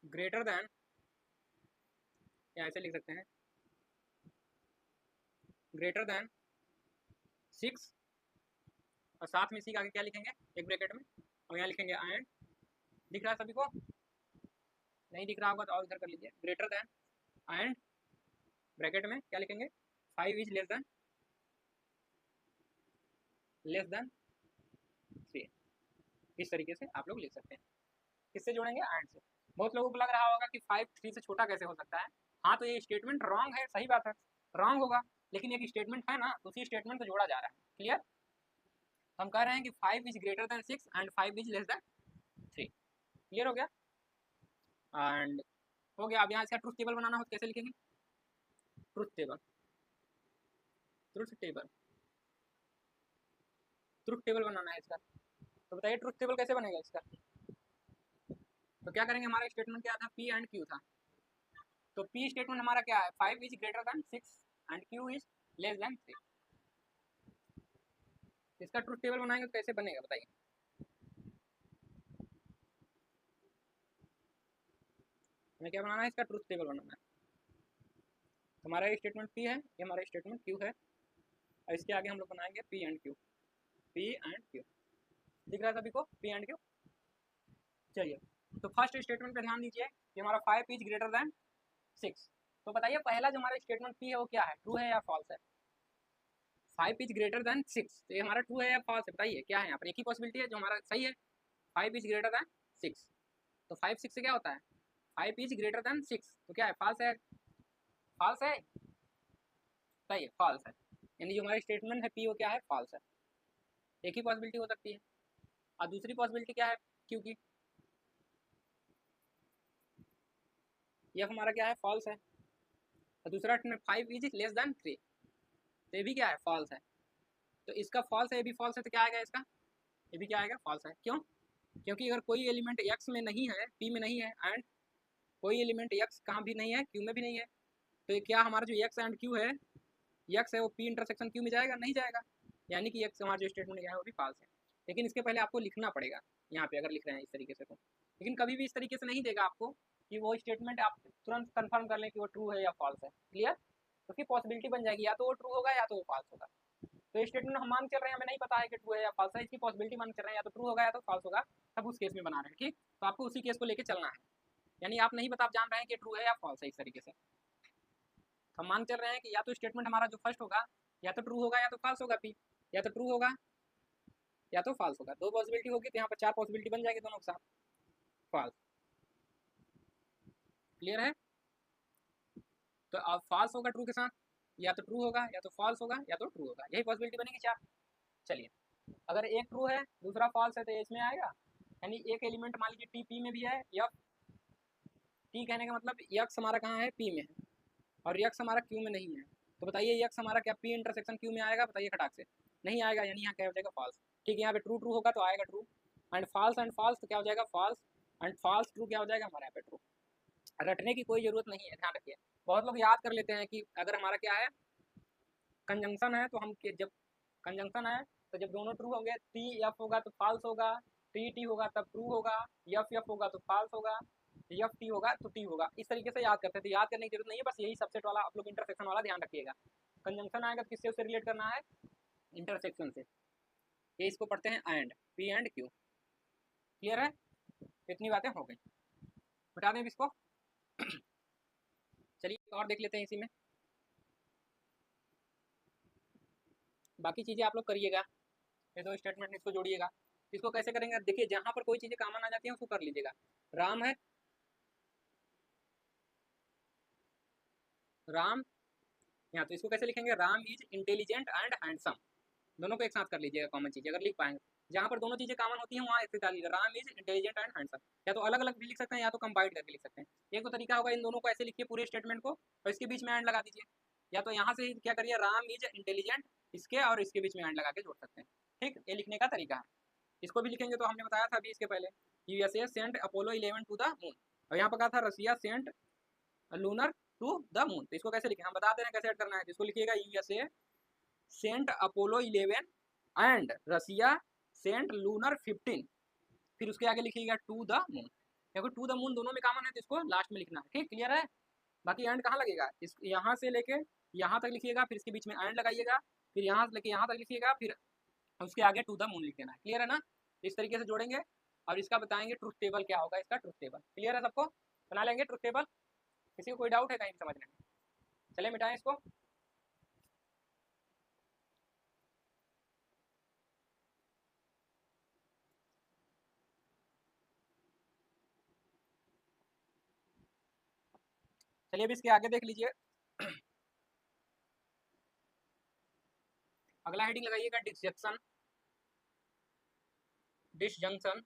ग्रेटर देन, या ऐसे लिख सकते हैं ग्रेटर देन 6, और साथ में इसी का आगे क्या लिखेंगे एक ब्रैकेट में, और यहाँ लिखेंगे एंड। दिख रहा है सभी को, नहीं दिख रहा होगा तो और इधर कर लीजिए, ग्रेटर देन एंड ब्रैकेट में क्या लिखेंगे 5 इज लेस देन 3। इस तरीके से आप लोग लिख सकते हैं। किससे जोड़ेंगे, एंड से। बहुत लोगों को लग रहा होगा कि 5 3 से छोटा कैसे हो सकता है। हाँ, तो ये स्टेटमेंट रॉन्ग है, सही बात है, रॉन्ग होगा, लेकिन एक स्टेटमेंट है ना, उसी स्टेटमेंट से जोड़ा जा रहा है। क्लियर, हम कह रहे हैं कि 5 is greater than 6 and 5 is less than 3। Clear हो गया, एंड हो गया। अब यहाँ इसका ट्रुथ टेबल बनाना हो तो कैसे लिखेंगे, truth table, truth table, truth table बनाना है इसका। तो बताइए ट्रुथ टेबल कैसे बनेगा इसका। तो क्या करेंगे, हमारा स्टेटमेंट क्या था, पी एंड क्यू था। तो पी स्टेटमेंट हमारा क्या है, 5 is greater than 6 and Q is less than 3। इसका ट्रुथ टेबल बनाएंगे तो कैसे बनेगा बताइए। हमें क्या बनाना है, इसका ट्रुथ टेबल बनाना है। हमारा ये स्टेटमेंट पी है, ये हमारा स्टेटमेंट क्यू है, और इसके आगे हम लोग बनाएंगे P and Q, P and Q. दिख रहा है सभी को पी एंड क्यू। चलिए तो फर्स्ट स्टेटमेंट पे ध्यान दीजिए कि हमारा 5 इज ग्रेटर देन 6। तो बताइए पहला जो हमारा स्टेटमेंट पी है वो क्या है, ट्रू है या फॉल्स है? 5 इज ग्रेटर देन 6, तो ये हमारा ट्रू है या फॉल्स है? बताइए क्या है यहाँ पर, एक ही पॉसिबिलिटी है जो हमारा सही है, 5 इज ग्रेटर देन 6। तो 5 6 से क्या होता है, 5 इज ग्रेटर देन 6, तो क्या है, फॉल्स है, फॉल्स है, बताइए फॉल्स है, यानी जो हमारा स्टेटमेंट है पी वो क्या है, फॉल्स है। एक ही पॉसिबिलिटी हो सकती है। और दूसरी पॉसिबिलिटी क्या है, क्योंकि ये हमारा क्या है, फॉल्स है। और दूसरा 5 इज लेस देन 3, तो ये भी क्या है, फॉल्स है। तो इसका फॉल्स है, ये भी फॉल्स है, तो क्या आएगा इसका, ये भी क्या आएगा, फॉल्स है। क्यों? क्योंकि अगर कोई एलिमेंट एक्स में नहीं है, पी में नहीं है, एंड कोई एलिमेंट एक्स कहाँ भी नहीं है, क्यू में भी नहीं है, तो ये क्या हमारा जो एक्स एंड क्यू है, एक्स है वो पी इंटरसेक्शन क्यू में जाएगा, नहीं जाएगा, यानी कि एक्स हमारा जो स्टेटमेंट है वो भी फॉल्स है। लेकिन इसके पहले आपको लिखना पड़ेगा यहाँ पे, अगर लिख रहे हैं इस तरीके से तो, लेकिन कभी भी इस तरीके से नहीं देगा आपको कि वो स्टेटमेंट आप तुरंत कंफर्म कर लें कि वो ट्रू है या फॉल्स है। क्लियर? तो उसकी पॉसिबिलिटी बन जाएगी, या तो वो ट्रू होगा या तो वो फॉल्स होगा। तो स्टेटमेंट हम मान चल रहे हैं, हमें नहीं पता है कि ट्रू है या फॉल्स है, इसकी पॉसिबिलिटी मान चल रहे हैं या तो ट्रू होगा या तो फॉल्स होगा, तब उस केस में बना रहे हैं। ठीक, तो आपको उसी केस को लेकर चलना है, यानी आप नहीं पता, आप जान रहे हैं कि ट्रू है या फॉल्स है, इस तरीके से हम मान चल रहे हैं कि या तो स्टेटमेंट हमारा जो फर्स्ट होगा या तो ट्रू होगा या तो फॉल्स होगा, पी या तो ट्रू होगा या तो फॉल्स होगा। दो पॉसिबिलिटी होगी, तो यहाँ पर 4 पॉसिबिलिटी बन जाएगी दोनों के साथ, फॉल्स। क्लियर है? तो अब फॉल्स होगा ट्रू के साथ, या तो ट्रू होगा या तो फॉल्स होगा या तो ट्रू होगा, यही पॉसिबिलिटी बनेगी 4। चलिए, अगर एक ट्रू है दूसरा फॉल्स है तो इसमें आएगा, यानी एक एलिमेंट मान लीजिए टी पी में भी है, या टी कहने का मतलब यक्स हमारा कहाँ है, पी में है, और यक्स हमारा क्यू में नहीं है। तो बताइए यक्स हमारा क्या पी इंटरसेक्शन क्यू में आएगा? बताइए खटाक से, नहीं आएगा, यानी यहाँ क्या हो जाएगा, फॉल्स। ठीक है, यहाँ पे ट्रू ट्रू होगा तो आएगा ट्रू, एंड फॉल्स तो क्या हो जाएगा, फॉल्स, एंड फॉल्स ट्रू क्या हो जाएगा हमारे यहाँ पे, ट्रू। रटने की कोई जरूरत नहीं है, ध्यान रखिए। बहुत लोग याद कर लेते हैं कि अगर हमारा क्या है, कंजंक्शन है, तो हम जब कंजंक्शन है तो जब दोनों ट्रू होंगे, टी एफ होगा तो फॉल्स होगा, टी टी होगा तब ट्रू होगा, एफ एफ होगा तो फॉल्स होगा, एफ टी होगा तो टी होगा। इस तरीके से याद करते हैं, तो याद करने की जरूरत नहीं है, बस यही सबसेट वाला आप लोग इंटरसेक्शन वाला ध्यान रखिएगा। कंजंक्शन आएगा तो किससे उससे रिलेट करना है, इंटरसेक्शन से। ये इसको पढ़ते हैं and, P and Q. Clear है? इतनी बातें हो गई, बता दें इसको। चलिए और देख लेते हैं इसी में, बाकी चीज़ें आप लोग करिएगा, ये दो स्टेटमेंट इसको जोड़िएगा। इसको कैसे करेंगे, देखिए जहाँ पर कोई चीज़ें कॉमन आ जाती हैं उसको कर लीजिएगा। राम है, राम, यहाँ तो इसको कैसे लिखेंगे, Ram is intelligent and handsome, दोनों को एक साथ कर लीजिएगा कॉमन चीज़ अगर लिख पाएंगे। जहाँ पर दोनों चीज़ें कॉमन होती हैं वहाँ ऐसे डाल लीजिए, Ram is intelligent and handsome. या तो अलग अलग भी लिख सकते हैं या तो कंबाइंड करके लिख सकते हैं। एक तो तरीका होगा, इन दोनों को ऐसे लिखिए पूरे स्टेटमेंट को और इसके बीच में एंड लगा दीजिए, या तो यहाँ से क्या करिए, राम इज इंटेलिजेंट, इसके और इसके बीच में एंड लगा के जोड़ सकते हैं। ठीक, ये लिखने का तरीका है। इसको भी लिखेंगे तो हमने बताया था अभी इसके पहले, USA sent Apollo 11 to the moon, और यहाँ पर कहा था Russia sent lunar to the moon. तो इसको कैसे लिखें, हम बताते हैं कैसे ऐड करना है। इसको लिखिएगा USA sent Apollo 11 and Russia sent lunar 15, फिर उसके आगे लिखिएगा टू द मून, क्योंकि टू द मून दोनों में कॉमन है तो इसको लास्ट में लिखना है। ठीक, क्लियर है? बाकी एंड कहाँ लगेगा, इस यहाँ से लेके यहाँ तक लिखिएगा, फिर इसके बीच में एंड लगाइएगा, फिर यहाँ से लेके यहाँ तक लिखिएगा, फिर उसके आगे टू द मून लिख देना है। क्लियर है ना? इस तरीके से जोड़ेंगे और इसका बताएंगे ट्रुथ टेबल क्या होगा, इसका ट्रुथ टेबल। क्लियर है सबको? बना लेंगे ट्रुथ टेबल। किसी को कोई डाउट है कहीं समझने में? चले मिटाएं इसको। चलिए अब इसके आगे देख लीजिए। अगला हेडिंग लगाइएगा disjunction, disjunction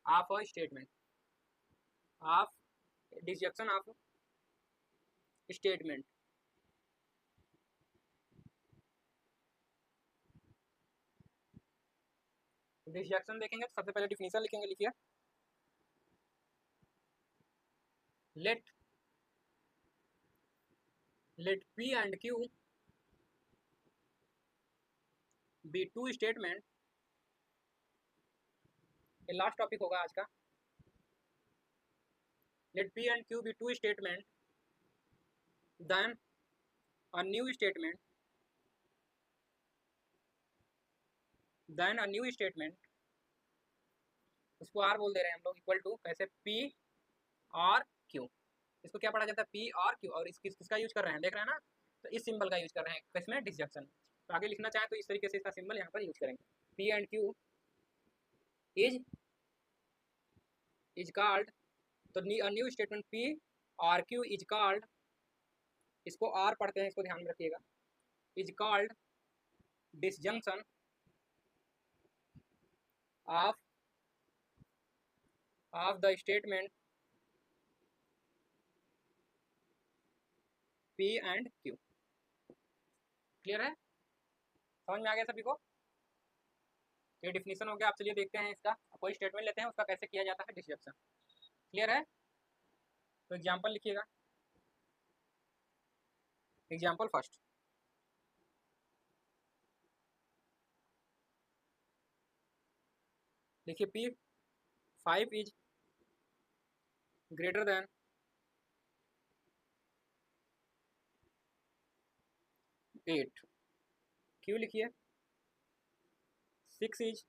of a statement, of disjunction of statement. Disjunction देखेंगे तो सबसे पहले डिफिनीशन लिखेंगे, लिखिए let let P and Q be two statement, ये लास्ट टॉपिक होगा आज का। Let P and Q be two statement then a new statement then a new statement, उसको आर बोल दे रहे हैं हम लोग, इक्वल टू कैसे पी और क्यू। इसको क्या पढ़ा जाता है, पी और क्यू, और किसका यूज कर रहे हैं देख रहे हैं ना, तो इस सिंबल का यूज कर रहे हैं किसमें, डिसजंक्शन। तो आगे लिखना चाहें तो इस तरीके से इसका सिंबल यहाँ पर यूज करेंगे, P and Q is called, तो न्यू स्टेटमेंट पी और क्यू इज कॉल्ड, इसको आर पढ़ते हैं, इसको ध्यान में रखिएगा, is called disjunction of the statement P and Q. Clear है, समझ में आ गया सभी को, ये डिफिनीशन हो गया। आप चलिए देखते हैं इसका, कोई स्टेटमेंट लेते हैं उसका कैसे किया जाता है डिसजंक्शन। क्लियर है, तो एग्जांपल लिखिएगा, एग्जांपल फर्स्ट, देखिए P 5 is greater then 8, Q लिखिए 6 इज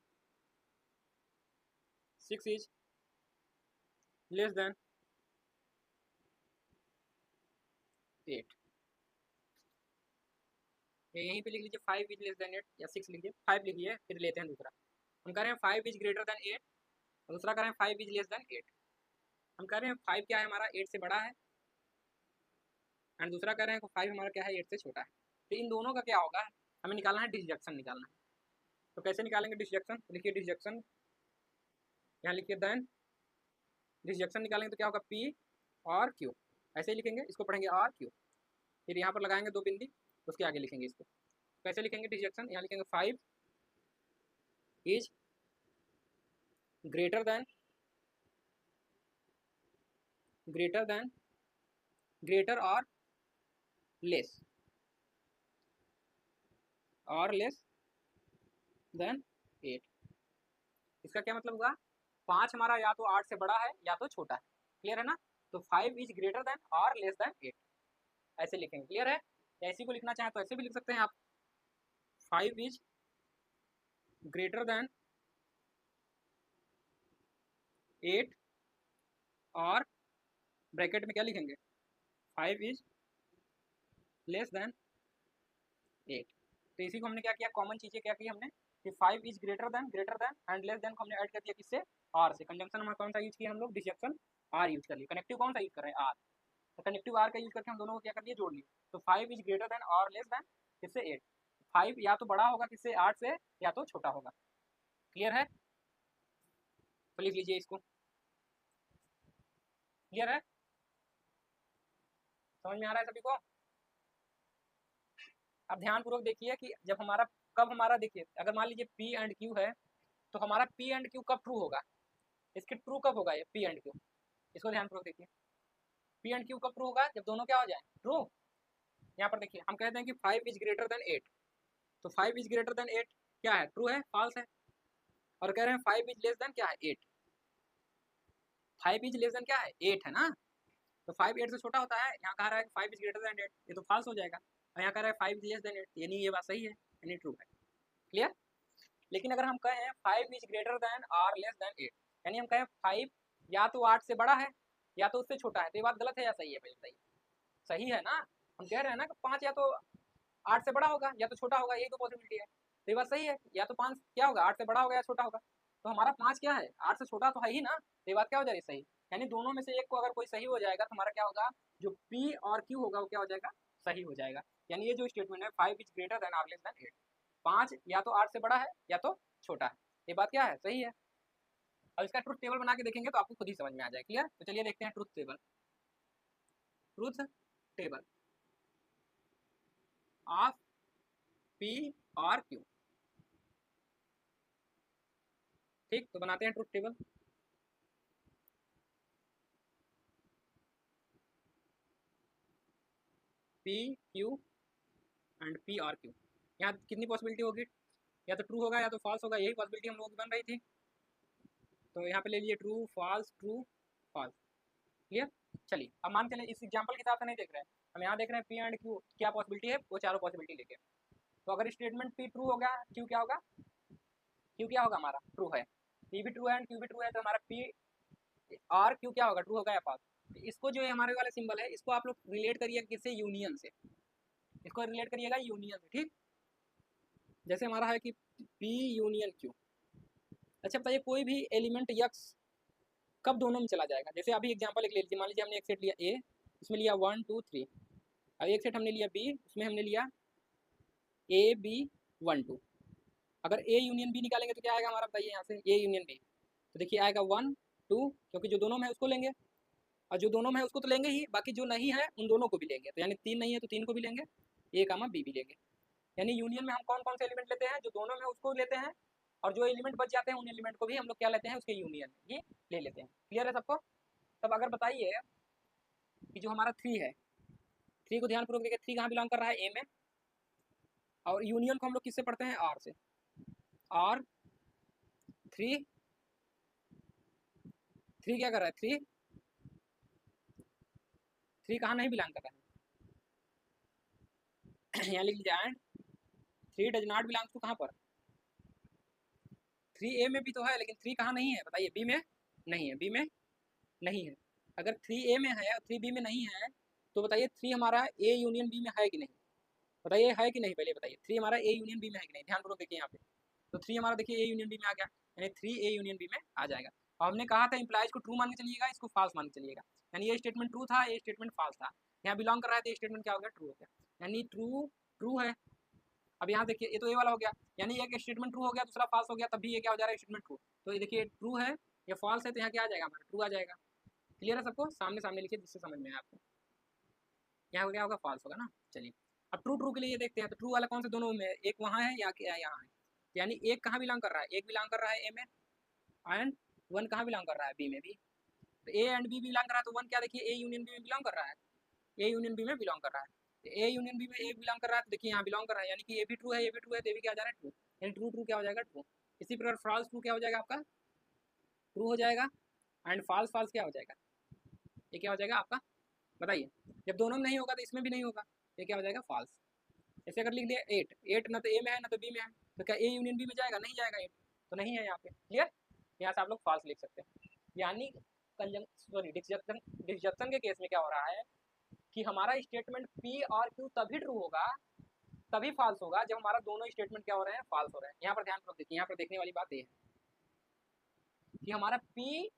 लेस देन 8, यहीं पे लिख लीजिए 5 इज लेस देन 8 या 6 लिखिए, 5 लिखिए, फिर लेते हैं दूसरा। हम कह रहे हैं 5 इज ग्रेटर देन 8, और दूसरा कह रहे हैं 5 इज लेस देन 8। हम कह रहे हैं 5 क्या है हमारा, 8 से बड़ा है, एंड दूसरा कह रहे हैं 5 हमारा क्या है, 8 से छोटा है। तो इन दोनों का क्या होगा, हमें निकालना है डिसजंक्शन निकालना है। तो कैसे निकालेंगे डिसजंक्शन, लिखिए डिसजंक्शन, यहाँ लिखिए देन डिसजंक्शन निकालेंगे तो क्या होगा, पी और क्यू, ऐसे ही लिखेंगे, इसको पढ़ेंगे आर क्यू, फिर यहाँ पर लगाएंगे 2 बिंदी, उसके आगे लिखेंगे इसको। कैसे लिखेंगे डिसजंक्शन, यहाँ लिखेंगे 5 इज ग्रेटर देन ग्रेटर और लेस देन 8। इसका क्या मतलब हुआ, 5 हमारा या तो 8 से बड़ा है या तो छोटा है। क्लियर है ना, तो 5 इज ग्रेटर देन और लेस देन 8, ऐसे लिखेंगे। क्लियर है, या इसी को लिखना चाहें तो ऐसे भी लिख सकते हैं आप, 5 इज ग्रेटर देन 8 और ब्रैकेट में क्या लिखेंगे, 5 इज लेस देन 8। तो इसी को हमने क्या किया, कॉमन चीजें क्या की हमने, कि 5 is greater then and less than को हमने ऐड कर दिया किससे, आर से। कंजंक्शन हमारा कौन सा यूज किया हम लोग, डिसजंक्शन आर यूज कर लिया। कनेक्टिव कौन सा यूज कर रहे हैं, आर, तो कनेक्टिव आर का यूज करके हम दोनों को क्या कर दिया, जोड़ लिया। तो 5 इज ग्रेटर देन और लेस देन किससे, 8। 5 या तो बड़ा होगा किससे, 8 से, या तो छोटा होगा। क्लियर है, तो लिख लीजिए इसको। क्लियर है, समझ में आ रहा है सभी को। अब ध्यानपूर्वक देखिए कि जब हमारा, कब हमारा, देखिए अगर मान लीजिए पी एंड क्यू है, तो हमारा पी एंड क्यू कब ट्रू होगा, इसके ट्रू कब होगा ये पी एंड क्यू, इसको ध्यानपूर्वक देखिए। पी एंड क्यू कब ट्रू होगा, जब दोनों क्या हो जाए, ट्रू। यहाँ पर देखिए हम कहते हैं कि 5 इज ग्रेटर देन 8, तो 5 इज ग्रेटर देन 8 क्या है, ट्रू है, फॉल्स है। और कह रहे हैं 5 इज लेस देन क्या है, 8, 5 इज लेस देन क्या है, 8 है ना, तो 5 8 से छोटा होता है। यहाँ कह रहा है 5 इज ग्रेटर देन 8, ये तो फॉल्स हो जाएगा। और यहाँ कह रहा है 5 इज लेस देन 8, यानी ये बात सही है, यानी ट्रू है। क्लियर, लेकिन अगर हम कहें 5 इज ग्रेटर देन और लेस देन 8, यानी हम कहें 5 या तो 8 से बड़ा है या तो उससे छोटा है, तो ये बात गलत है या सही है, पहले सही, सही है ना। हम कह रहे हैं ना कि 5 या तो 8 से बड़ा होगा या तो छोटा होगा, यही तो पॉसिबिलिटी है, तो ये बात सही है। या तो 5 क्या होगा, 8 से बड़ा होगा या छोटा होगा, तो हमारा 5 क्या है, 8 से छोटा तो है ही ना, तो ये बात क्या हो जाएगी, सही। यानी दोनों में से एक को अगर कोई सही हो जाएगा तो हमारा क्या होगा, जो पी और क्यू होगा वो क्या हो जाएगा, सही हो जाएगा। यानी ये जो स्टेटमेंट है 5 इज ग्रेटर देन और लेस देन 8, 5 या तो 8 से बड़ा है या तो छोटा है, ये बात क्या है, सही है। अब इसका ट्रुथ टेबल बना के देखेंगे तो आपको खुद ही समझ में आ जाए। क्लियर, तो चलिए देखते हैं truth table. Truth table of P और क्यू, ठीक, तो बनाते हैं truth table. P Q and P और क्यू, यहाँ कितनी पॉसिबिलिटी होगी, या तो ट्रू होगा या तो फॉल्स होगा, यही पॉसिबिलिटी हम लोगों की बन रही थी। तो यहाँ पे ले लिए ट्रू फॉल्स, क्लियर। चलिए अब मान के इस एग्जाम्पल के हिसाब से नहीं देख रहे हैं, हम यहाँ देख रहे हैं पी एंड क्यू क्या पॉसिबिलिटी है, वो चारों पॉसिबिलिटी लेके। तो अगर स्टेटमेंट पी ट्रू होगा, क्यू क्या होगा, क्यू क्या होगा हमारा, ट्रू है, पी भी ट्रू है एंड क्यू भी ट्रू है, तो हमारा पी और क्यू क्या होगा, ट्रू होगा या फॉल्स। इसको जो है हमारे वाला सिंबल है, इसको आप लोग रिलेट करिए किससे, यूनियन से, इसको रिलेट करिएगा यूनियन से, ठीक। जैसे हमारा है कि पी यूनियन क्यू। अच्छा बताइए कोई भी एलिमेंट यक्स कब दोनों में चला जाएगा। जैसे अभी एग्जांपल ले लीजिए, मान लीजिए हमने एक सेट लिया ए, उसमें लिया 1 2 3, अब एक सेट हमने लिया बी, उसमें हमने लिया ए बी 1 2। अगर ए यूनियन बी निकालेंगे तो क्या आएगा हमारा, बताइए यहाँ से ए यूनियन बी, तो देखिए आएगा 1 2, क्योंकि जो दोनों में है उसको लेंगे, और जो दोनों में है उसको तो लेंगे ही, बाकी जो नहीं है उन दोनों को भी लेंगे, तो यानी 3 नहीं है तो 3 को भी लेंगे, ए कामा बी भी लेंगे। यानी यूनियन में हम कौन कौन से एलिमेंट लेते हैं, जो दोनों में उसको लेते हैं, और जो एलिमेंट बच जाते हैं उन एलिमेंट को भी हम लोग क्या लेते हैं, उसके यूनियन में ही ले लेते हैं। क्लियर है सबको। तब अगर बताइए कि जो हमारा 3 है, 3 को ध्यानपूर्वक देखिए, 3 कहाँ बिलोंग कर रहा है, ए में, और यूनियन को हम लोग किससे पढ़ते हैं, आर से, और 3 क्या कर रहा है, 3 कहाँ नहीं बिलोंग कर रहा है यहाँ लिख लीजिए, and 3 does not belong to, कहाँ पर, 3 ए में भी तो है, लेकिन 3 कहाँ नहीं है, बताइए, बी में नहीं है, बी में नहीं है। अगर 3 ए में है और 3 बी में नहीं है, तो बताइए 3 हमारा ए यूनियन बी में है कि नहीं, बताइए है कि नहीं, पहले बताइए 3 हमारा ए यूनियन बी में है कि नहीं, ध्यानपूर्वक देखिए यहाँ पे, तो 3 हमारा देखिए ए यूनियन बी में आ गया, यानी 3 ए यूनियन बी में आ जाएगा। और हमने कहा था इंप्लाइज को ट्रू मान के चलिएगा, इसको फॉल्स मान के चलिएगा, यानी ये स्टेटमेंट ट्रू था, ये स्टेटमेंट फॉल्स था, यहाँ बिलोंग कर रहा है तो ये स्टेटमेंट क्या हो गया, ट्रू हो गया, यानी ट्रू ट्रू है। अब यहाँ देखिए ये तो ए वाला हो गया, यानी एक स्टेटमेंट ट्रू हो गया, दूसरा फॉल्स हो गया, तब भी ये क्या हो जा रहा है, स्टेटमेंट ट्रू। तो ये देखिए ट्रू है, ये फॉल्स है, तो यहाँ क्या आ जाएगा हमारा, ट्रू आ जाएगा। क्लियर है सबको, सामने सामने लिखिए जिससे समझ में आए आपको। यहाँ क्या होगा, फॉल्स होगा ना। चलिए अब ट्रू ट्रू के लिए ये देखते हैं, तो ट्रू वाला कौन से दोनों में, एक वहाँ है या क्या यहाँ है, यानी एक कहाँ बिलोंग कर रहा है, एक बिलोंग कर रहा है ए में, एंड 1 कहाँ बिलोंग कर रहा है, बी में भी। तो ए एंड बी बिलोंग कर रहा है, तो 1 क्या देखिए ए यूनियन बी में बिलोंग कर रहा है, ए यूनियन बी में बिलोंग कर रहा है, तो ए यूनियन बी में ए बिलोंग कर रहा है, तो देखिए यहाँ बिलोंग कर रहा है, यानी कि ए भी ट्रू है, ए भी ट्रू है, तो ये भी क्या आ जा रहा है, ट्रू, यानी ट्रू ट्रू क्या हो जाएगा, ट्रू। इसी प्रकार फॉल्स ट्रू क्या हो जाएगा आपका, ट्रू हो जाएगा, एंड फॉल्स फॉल्स क्या हो जाएगा, ये क्या हो जाएगा आपका, बताइए। जब दोनों में नहीं होगा तो इसमें भी नहीं होगा, ये क्या हो जाएगा, फॉल्स। जैसे अगर लिख दिया 8, 8 ना तो ए में है ना तो बी में है, तो क्या ए यूनियन बी में जाएगा, नहीं जाएगा, 8 तो नहीं है यहाँ पे। क्लियर, यहाँ से आप लोग फॉल्स लिख सकते हैं। यानी डिसजंक्शन के केस में क्या हो रहा है कि हमारा स्टेटमेंट पी और क्यू तभी ट्रू होगा, तभी फॉल्स होगा जब हमारा दोनों स्टेटमेंट क्या हो रहे हैं, फॉल्स हो रहे हैं। यहाँ पर ध्यान देखिए, यहाँ पर देखने वाली बात ये है कि हमारा पी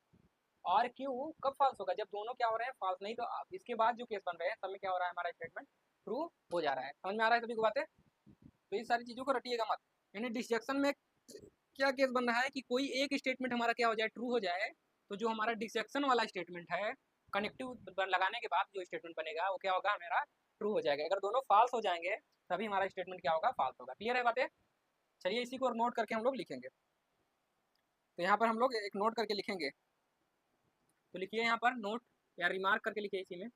और क्यू कब फॉल्स होगा, जब दोनों क्या हो रहे हैं, फॉल्स। नहीं तो इसके बाद जो केस बन रहे हैं सब में क्या हो रहा है, हमारा स्टेटमेंट ट्रू हो जा रहा है। समझ में आ रहा है सभी को बातें, तो इस सारी चीज़ों को रटिएगा मत। यानी डिसजंक्शन में क्या केस बन रहा है कि कोई एक स्टेटमेंट हमारा क्या हो जाए, ट्रू हो जाए, तो जो हमारा डिसजंक्शन वाला स्टेटमेंट है, कनेक्टिव लगाने के बाद जो स्टेटमेंट बनेगा वो क्या होगा, हमारा ट्रू हो जाएगा। अगर दोनों फॉल्स हो जाएंगे तभी हमारा स्टेटमेंट क्या होगा, फॉल्स होगा। क्लियर है बातें। चलिए इसी को नोट करके हम लोग लिखेंगे, तो यहाँ पर हम लोग एक नोट करके लिखेंगे, तो लिखिए यहाँ पर नोट या रिमार्क करके लिखिए, इसी में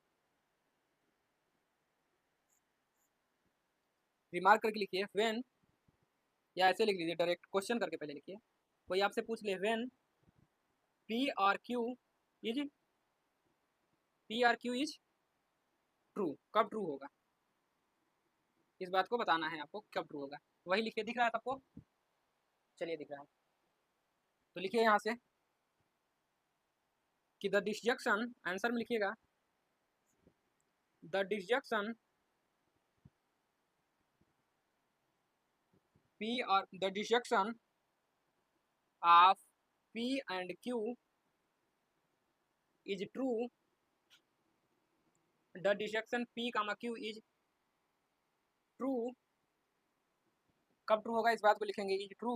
रिमार्क करके लिखिए, व्हेन, या ऐसे लिख लीजिए डायरेक्ट, क्वेश्चन करके पहले लिखिए। कोई आपसे पूछ ले when P R Q is, P R Q is true, कब ट्रू होगा, इस बात को बताना है आपको, कब ट्रू होगा। वही लिखिए, दिख रहा है सबको, चलिए दिख रहा है, तो लिखिए यहाँ से कि द डिसजंक्शन, आंसर में लिखिएगा द डिसजंक्शन पी और the disjunction of P and Q is true, the disjunction P comma Q is true, कब ट्रू होगा इस बात को लिखेंगे, इज ट्रू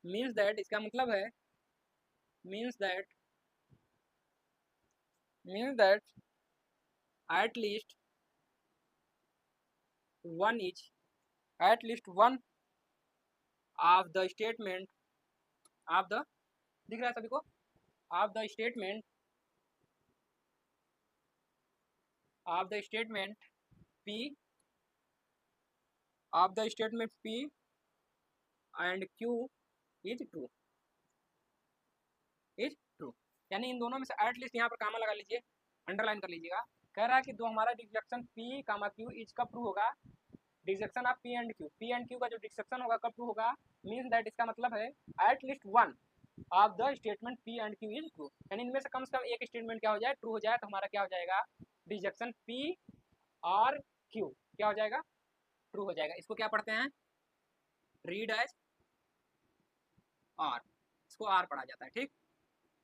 मीन्स दैट, इसका मतलब है means that at least one each, at least one of the statement of the, दिख रहा है सभी को, of the statement P, of the statement P and Q is true, is true। यानी इन दोनों में से एट लीस्ट यहाँ पर कामा लगा लीजिए, अंडरलाइन कर लीजिएगा। कह रहा है कि दो हमारा disjunction P comma Q is कब ट्रू होगा, dissection of P and Q का जो डिसेक्शन होगा कब ट्रू होगा, मीन्स दैट इसका मतलब है at least one of the statement P and Q is true, यानी इनमें से कम एक स्टेटमेंट क्या हो जाए, ट्रू हो जाए, तो हमारा क्या हो जाएगा, डिसेक्शन पी और क्यू क्या हो जाएगा, ट्रू हो जाएगा। इसको क्या पढ़ते हैं, रीड एज आर, इसको आर पढ़ा जाता है, ठीक।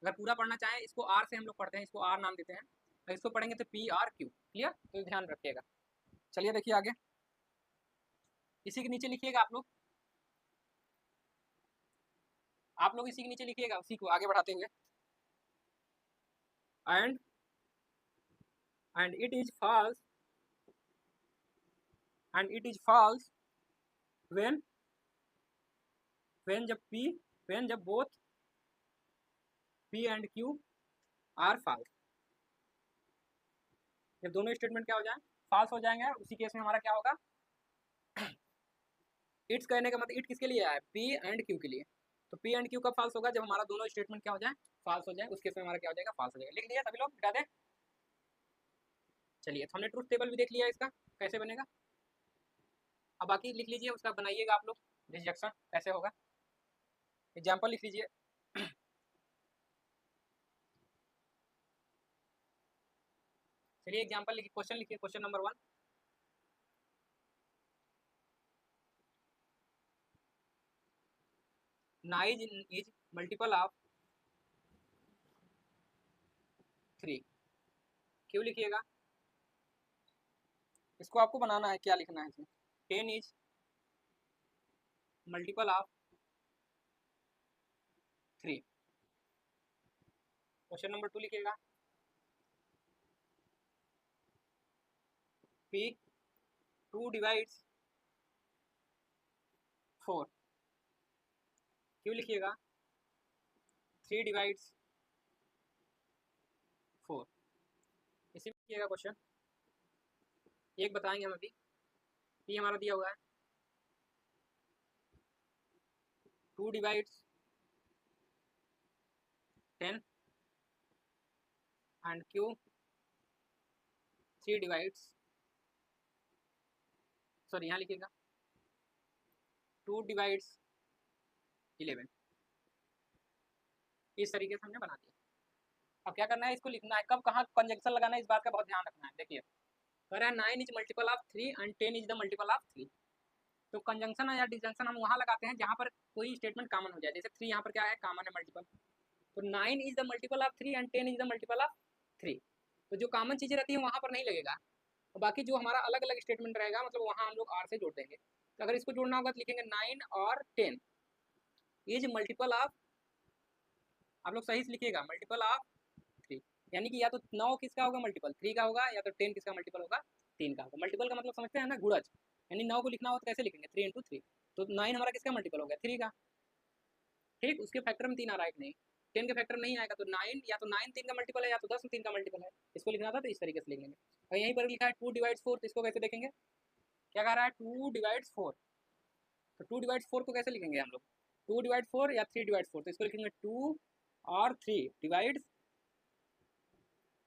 अगर पूरा पढ़ना चाहें इसको आर से हम लोग पढ़ते हैं, इसको आर नाम देते हैं, अगर इसको पढ़ेंगे तो पी आर क्यू, क्लियर, तो ध्यान रखिएगा। चलिए देखिए आगे, इसी के नीचे लिखिएगा आप लोग इसी के नीचे लिखिएगा, उसी को आगे बढ़ाते हुए, and it is false, and it is false when जब both P and Q are false, जब दोनों स्टेटमेंट क्या हो जाए, फॉल्स हो जाएंगे, उसी केस में हमारा क्या होगा, इट्स कहने का मतलब इट किसके लिए है, पी एंड क्यू के लिए, तो पी एंड क्यू कब फॉल्स होगा, जब हमारा दोनों स्टेटमेंट क्या हो जाए, फॉल्स हो जाए, उस केस में हमारा क्या हो जाएगा, फॉल्स हो जाएगा। लिख लिया सभी लोग, मिटा दें। चलिए तो हमने ट्रूथ टेबल भी देख लिया इसका कैसे बनेगा, अब बाकी लिख लीजिए, उसका बनाइएगा आप लोग, रिजेक्शन कैसे होगा, एग्जाम्पल लिख लीजिए। चलिए एग्जाम्पल लिखिए, क्वेश्चन लिखिए, question number 1, 9 is multiple of 3, क्यों लिखिएगा, इसको आपको बनाना है, क्या लिखना है इसमें, 10 is multiple of 3। Question number 2 लिखिएगा, पी 2 डिवाइड्स 4, क्यों लिखिएगा, 3 डिवाइड्स 4। इसी में लिखिएगा क्वेश्चन, एक बताएंगे हम अभी, पी हमारा दिया हुआ है 2 divides 10 and Q 3 divides, sorry यहाँ लिखिएगा 2 डिवाइड्स 11, इस तरीके से हमने बना दिया। अब क्या करना है, इसको लिखना है, कब कहाँ कंजंक्शन लगाना है, इस बात का बहुत ध्यान रखना है। देखिए कह रहा है 9 is multiple of 3 and 10 is the multiple of 3, तो कंजंक्शन या डिजंक्शन हम वहाँ लगाते हैं जहाँ पर कोई स्टेटमेंट कॉमन हो जाए, जैसे 3 यहाँ पर क्या है, कॉमन है, मल्टीपल, तो 9 is the multiple of 3 and 10 is the multiple of 3, तो जो कॉमन चीज़ें रहती है वहाँ पर नहीं लगेगा, और बाकी जो हमारा अलग अलग स्टेटमेंट रहेगा मतलब वहाँ हम लोग आर से जोड़ देंगे। तो अगर इसको जोड़ना होगा तो लिखेंगे 9 और 10 इज मल्टीपल ऑफ, आप लोग सही से लिखिएगा, मल्टीपल ऑफ 3, यानी कि या तो 9 किसका होगा मल्टीपल, 3 का होगा, या तो 10 किसका मल्टीपल होगा, 3 का होगा। मल्टीपल का मतलब समझते हैं ना, गुणज, यानी 9 को लिखना हो तो कैसे लिखेंगे, 3 इंटू 3, तो 9 हमारा किसका मल्टीपल हो गया, 3 का, ठीक, उसके फैक्टर में 3 आ रहा है कि नहीं, 10 के फैक्टर नहीं आएगा, तो 9 या तो 9 3 का मल्टीपल है, या तो 10 3 का मल्टीपल है, इसको लिखना था तो इस तरीके से लिख लेंगे। और यहीं पर लिखा है 2 डिवाइड्स 4, तो इसको कैसे देखेंगे, क्या कह रहा है 2 डिवाइड्स 4, तो 2 डिवाइड्स 4 को कैसे लिखेंगे हम लोग, 2 डिवाइड 4 या 3 डिवाइड 4, तो इसको लिखेंगे 2 और 3 डिवाइड्स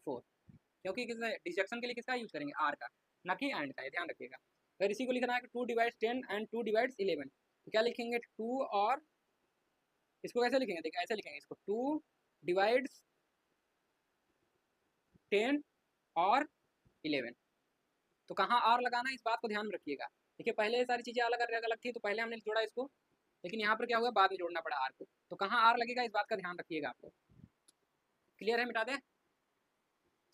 4, क्योंकि किसने डिसेक्शन के लिए किसका यूज करेंगे, आर का, ना कि एंड का, ध्यान रखिएगा। अगर इसी को लिखना है कि 2 डिवाइड्स 10 एंड 2 डिवाइड्स 11, तो क्या लिखेंगे 2 और, इसको कैसे लिखेंगे, देखिए ऐसे लिखेंगे इसको, 2 डिवाइड्स 10 और 11, तो कहाँ आर लगाना है इस बात को ध्यान में रखिएगा। देखिए पहले ये सारी चीज़ें अलग अलग थी, तो पहले हमने जोड़ा इसको, लेकिन यहाँ पर क्या हुआ, बाद में जोड़ना पड़ा आर को, तो कहाँ आर लगेगा इस बात का ध्यान रखिएगा आपको, क्लियर है, मिटा दें।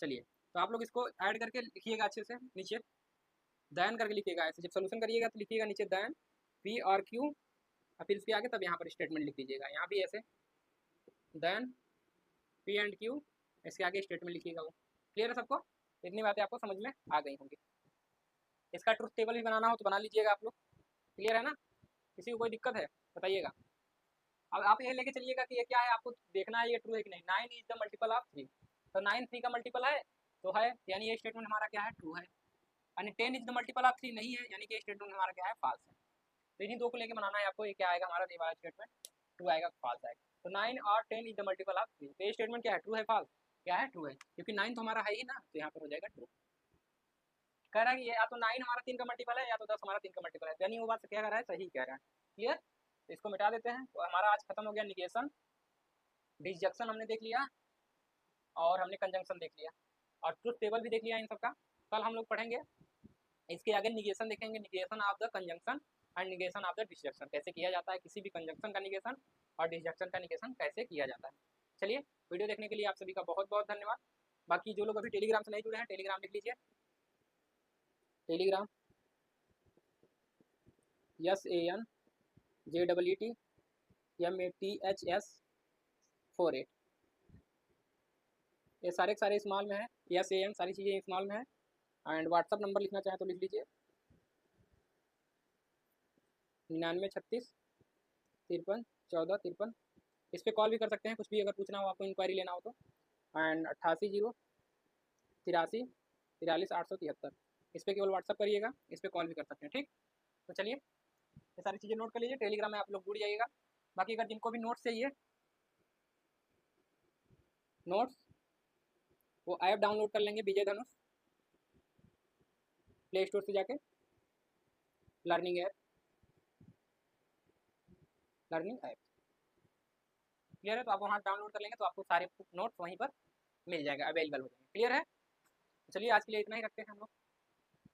चलिए तो आप लोग इसको ऐड करके लिखिएगा अच्छे से, नीचे दैन करके लिखिएगा, ऐसे जब सोल्यूशन करिएगा तो लिखिएगा नीचे दैन पी और क्यू, और फिर उसके आगे तब यहाँ पर स्टेटमेंट लिख दीजिएगा, यहाँ भी ऐसे दैन पी एंड क्यू, इसके आगे स्टेटमेंट लिखिएगा वो, क्लियर है सबको, इतनी बातें आपको समझ में आ गई होंगी। इसका ट्रुथ टेबल भी बनाना हो तो बना लीजिएगा आप लोग, क्लियर है ना, किसी को कोई दिक्कत है बताइएगा। अब आप ये लेके चलिएगा कि ये क्या है, आपको देखना है ये ट्रू है कि नहीं, 9 इज द मल्टीपल ऑफ 3, तो 9 3 का मल्टीपल है, तो है, यानी ये स्टेटमेंट हमारा क्या है, ट्रू है, यानी 10 इज द मल्टीपल ऑफ 3 नहीं है, यानी कि स्टेटमेंट हमारा क्या है, फॉल्स है। तो इन्हीं दो को लेके बनाना है आपको, ये क्या आएगा हमारा, ये वाला स्टेटमेंट ट्रू आएगा, फॉल्स आएगा, तो 9 और 10 इज द मल्टीपल ऑफ 3, तो ये स्टेटमेंट क्या है, ट्रू है फॉल्स, क्या है, ट्रू है, क्योंकि 9 तो हमारा है ही ना, तो यहाँ पर हो जाएगा ट्रू। कह रहा है कि या तो 9 हमारा 3 का मल्टीपल है या तो 10 हमारा 3 का मल्टीपल है, यानी वो बात क्या कह रहा है, सही कह रहा है। क्लियर, तो इसको मिटा देते हैं। तो हमारा आज खत्म हो गया निगेशन, डिसजंक्शन हमने देख लिया और हमने कंजंक्शन देख लिया और ट्रुथ टेबल भी देख लिया इन सबका। कल हम लोग पढ़ेंगे इसके आगे निगेशन देखेंगे, negation of the conjunction and negation of the disjunction, कैसे किया जाता है किसी भी कंजंक्शन का निगेशन और डिसजंक्शन का निगेशन कैसे किया जाता है। चलिए, वीडियो देखने के लिए आप सभी का बहुत बहुत धन्यवाद। बाकी जो लोग अभी टेलीग्राम से नहीं जुड़े हैं, टेलीग्राम लिख लीजिए, टेलीग्राम SANJEETMATHS48, ये सारे के सारे स्मॉल में है, SAN सारी चीज़ें स्मॉल में है। एंड व्हाट्सअप नंबर लिखना चाहें तो लिख लीजिए 9936531453। इस पर कॉल भी कर सकते हैं, कुछ भी अगर पूछना हो आपको, इंक्वायरी लेना हो तो। एंड 8803834873, इस पर केवल व्हाट्सअप करिएगा, इस पर कॉल भी कर सकते हैं। ठीक, तो चलिए ये सारी चीज़ें नोट कर लीजिए, टेलीग्राम में आप लोग जुड़ जाइएगा। बाकी अगर जिनको भी नोट्स चाहिए, नोट्स वो ऐप डाउनलोड कर लेंगे, विजय धनुष, प्ले स्टोर से जाके learning app, learning app. Clear है, तो आप वहाँ डाउनलोड कर लेंगे तो आपको सारे नोट्स वहीं पर मिल जाएगा, अवेलेबल हो जाएंगे। क्लियर है, चलिए आज के लिए इतना ही रखते हैं हम लोग।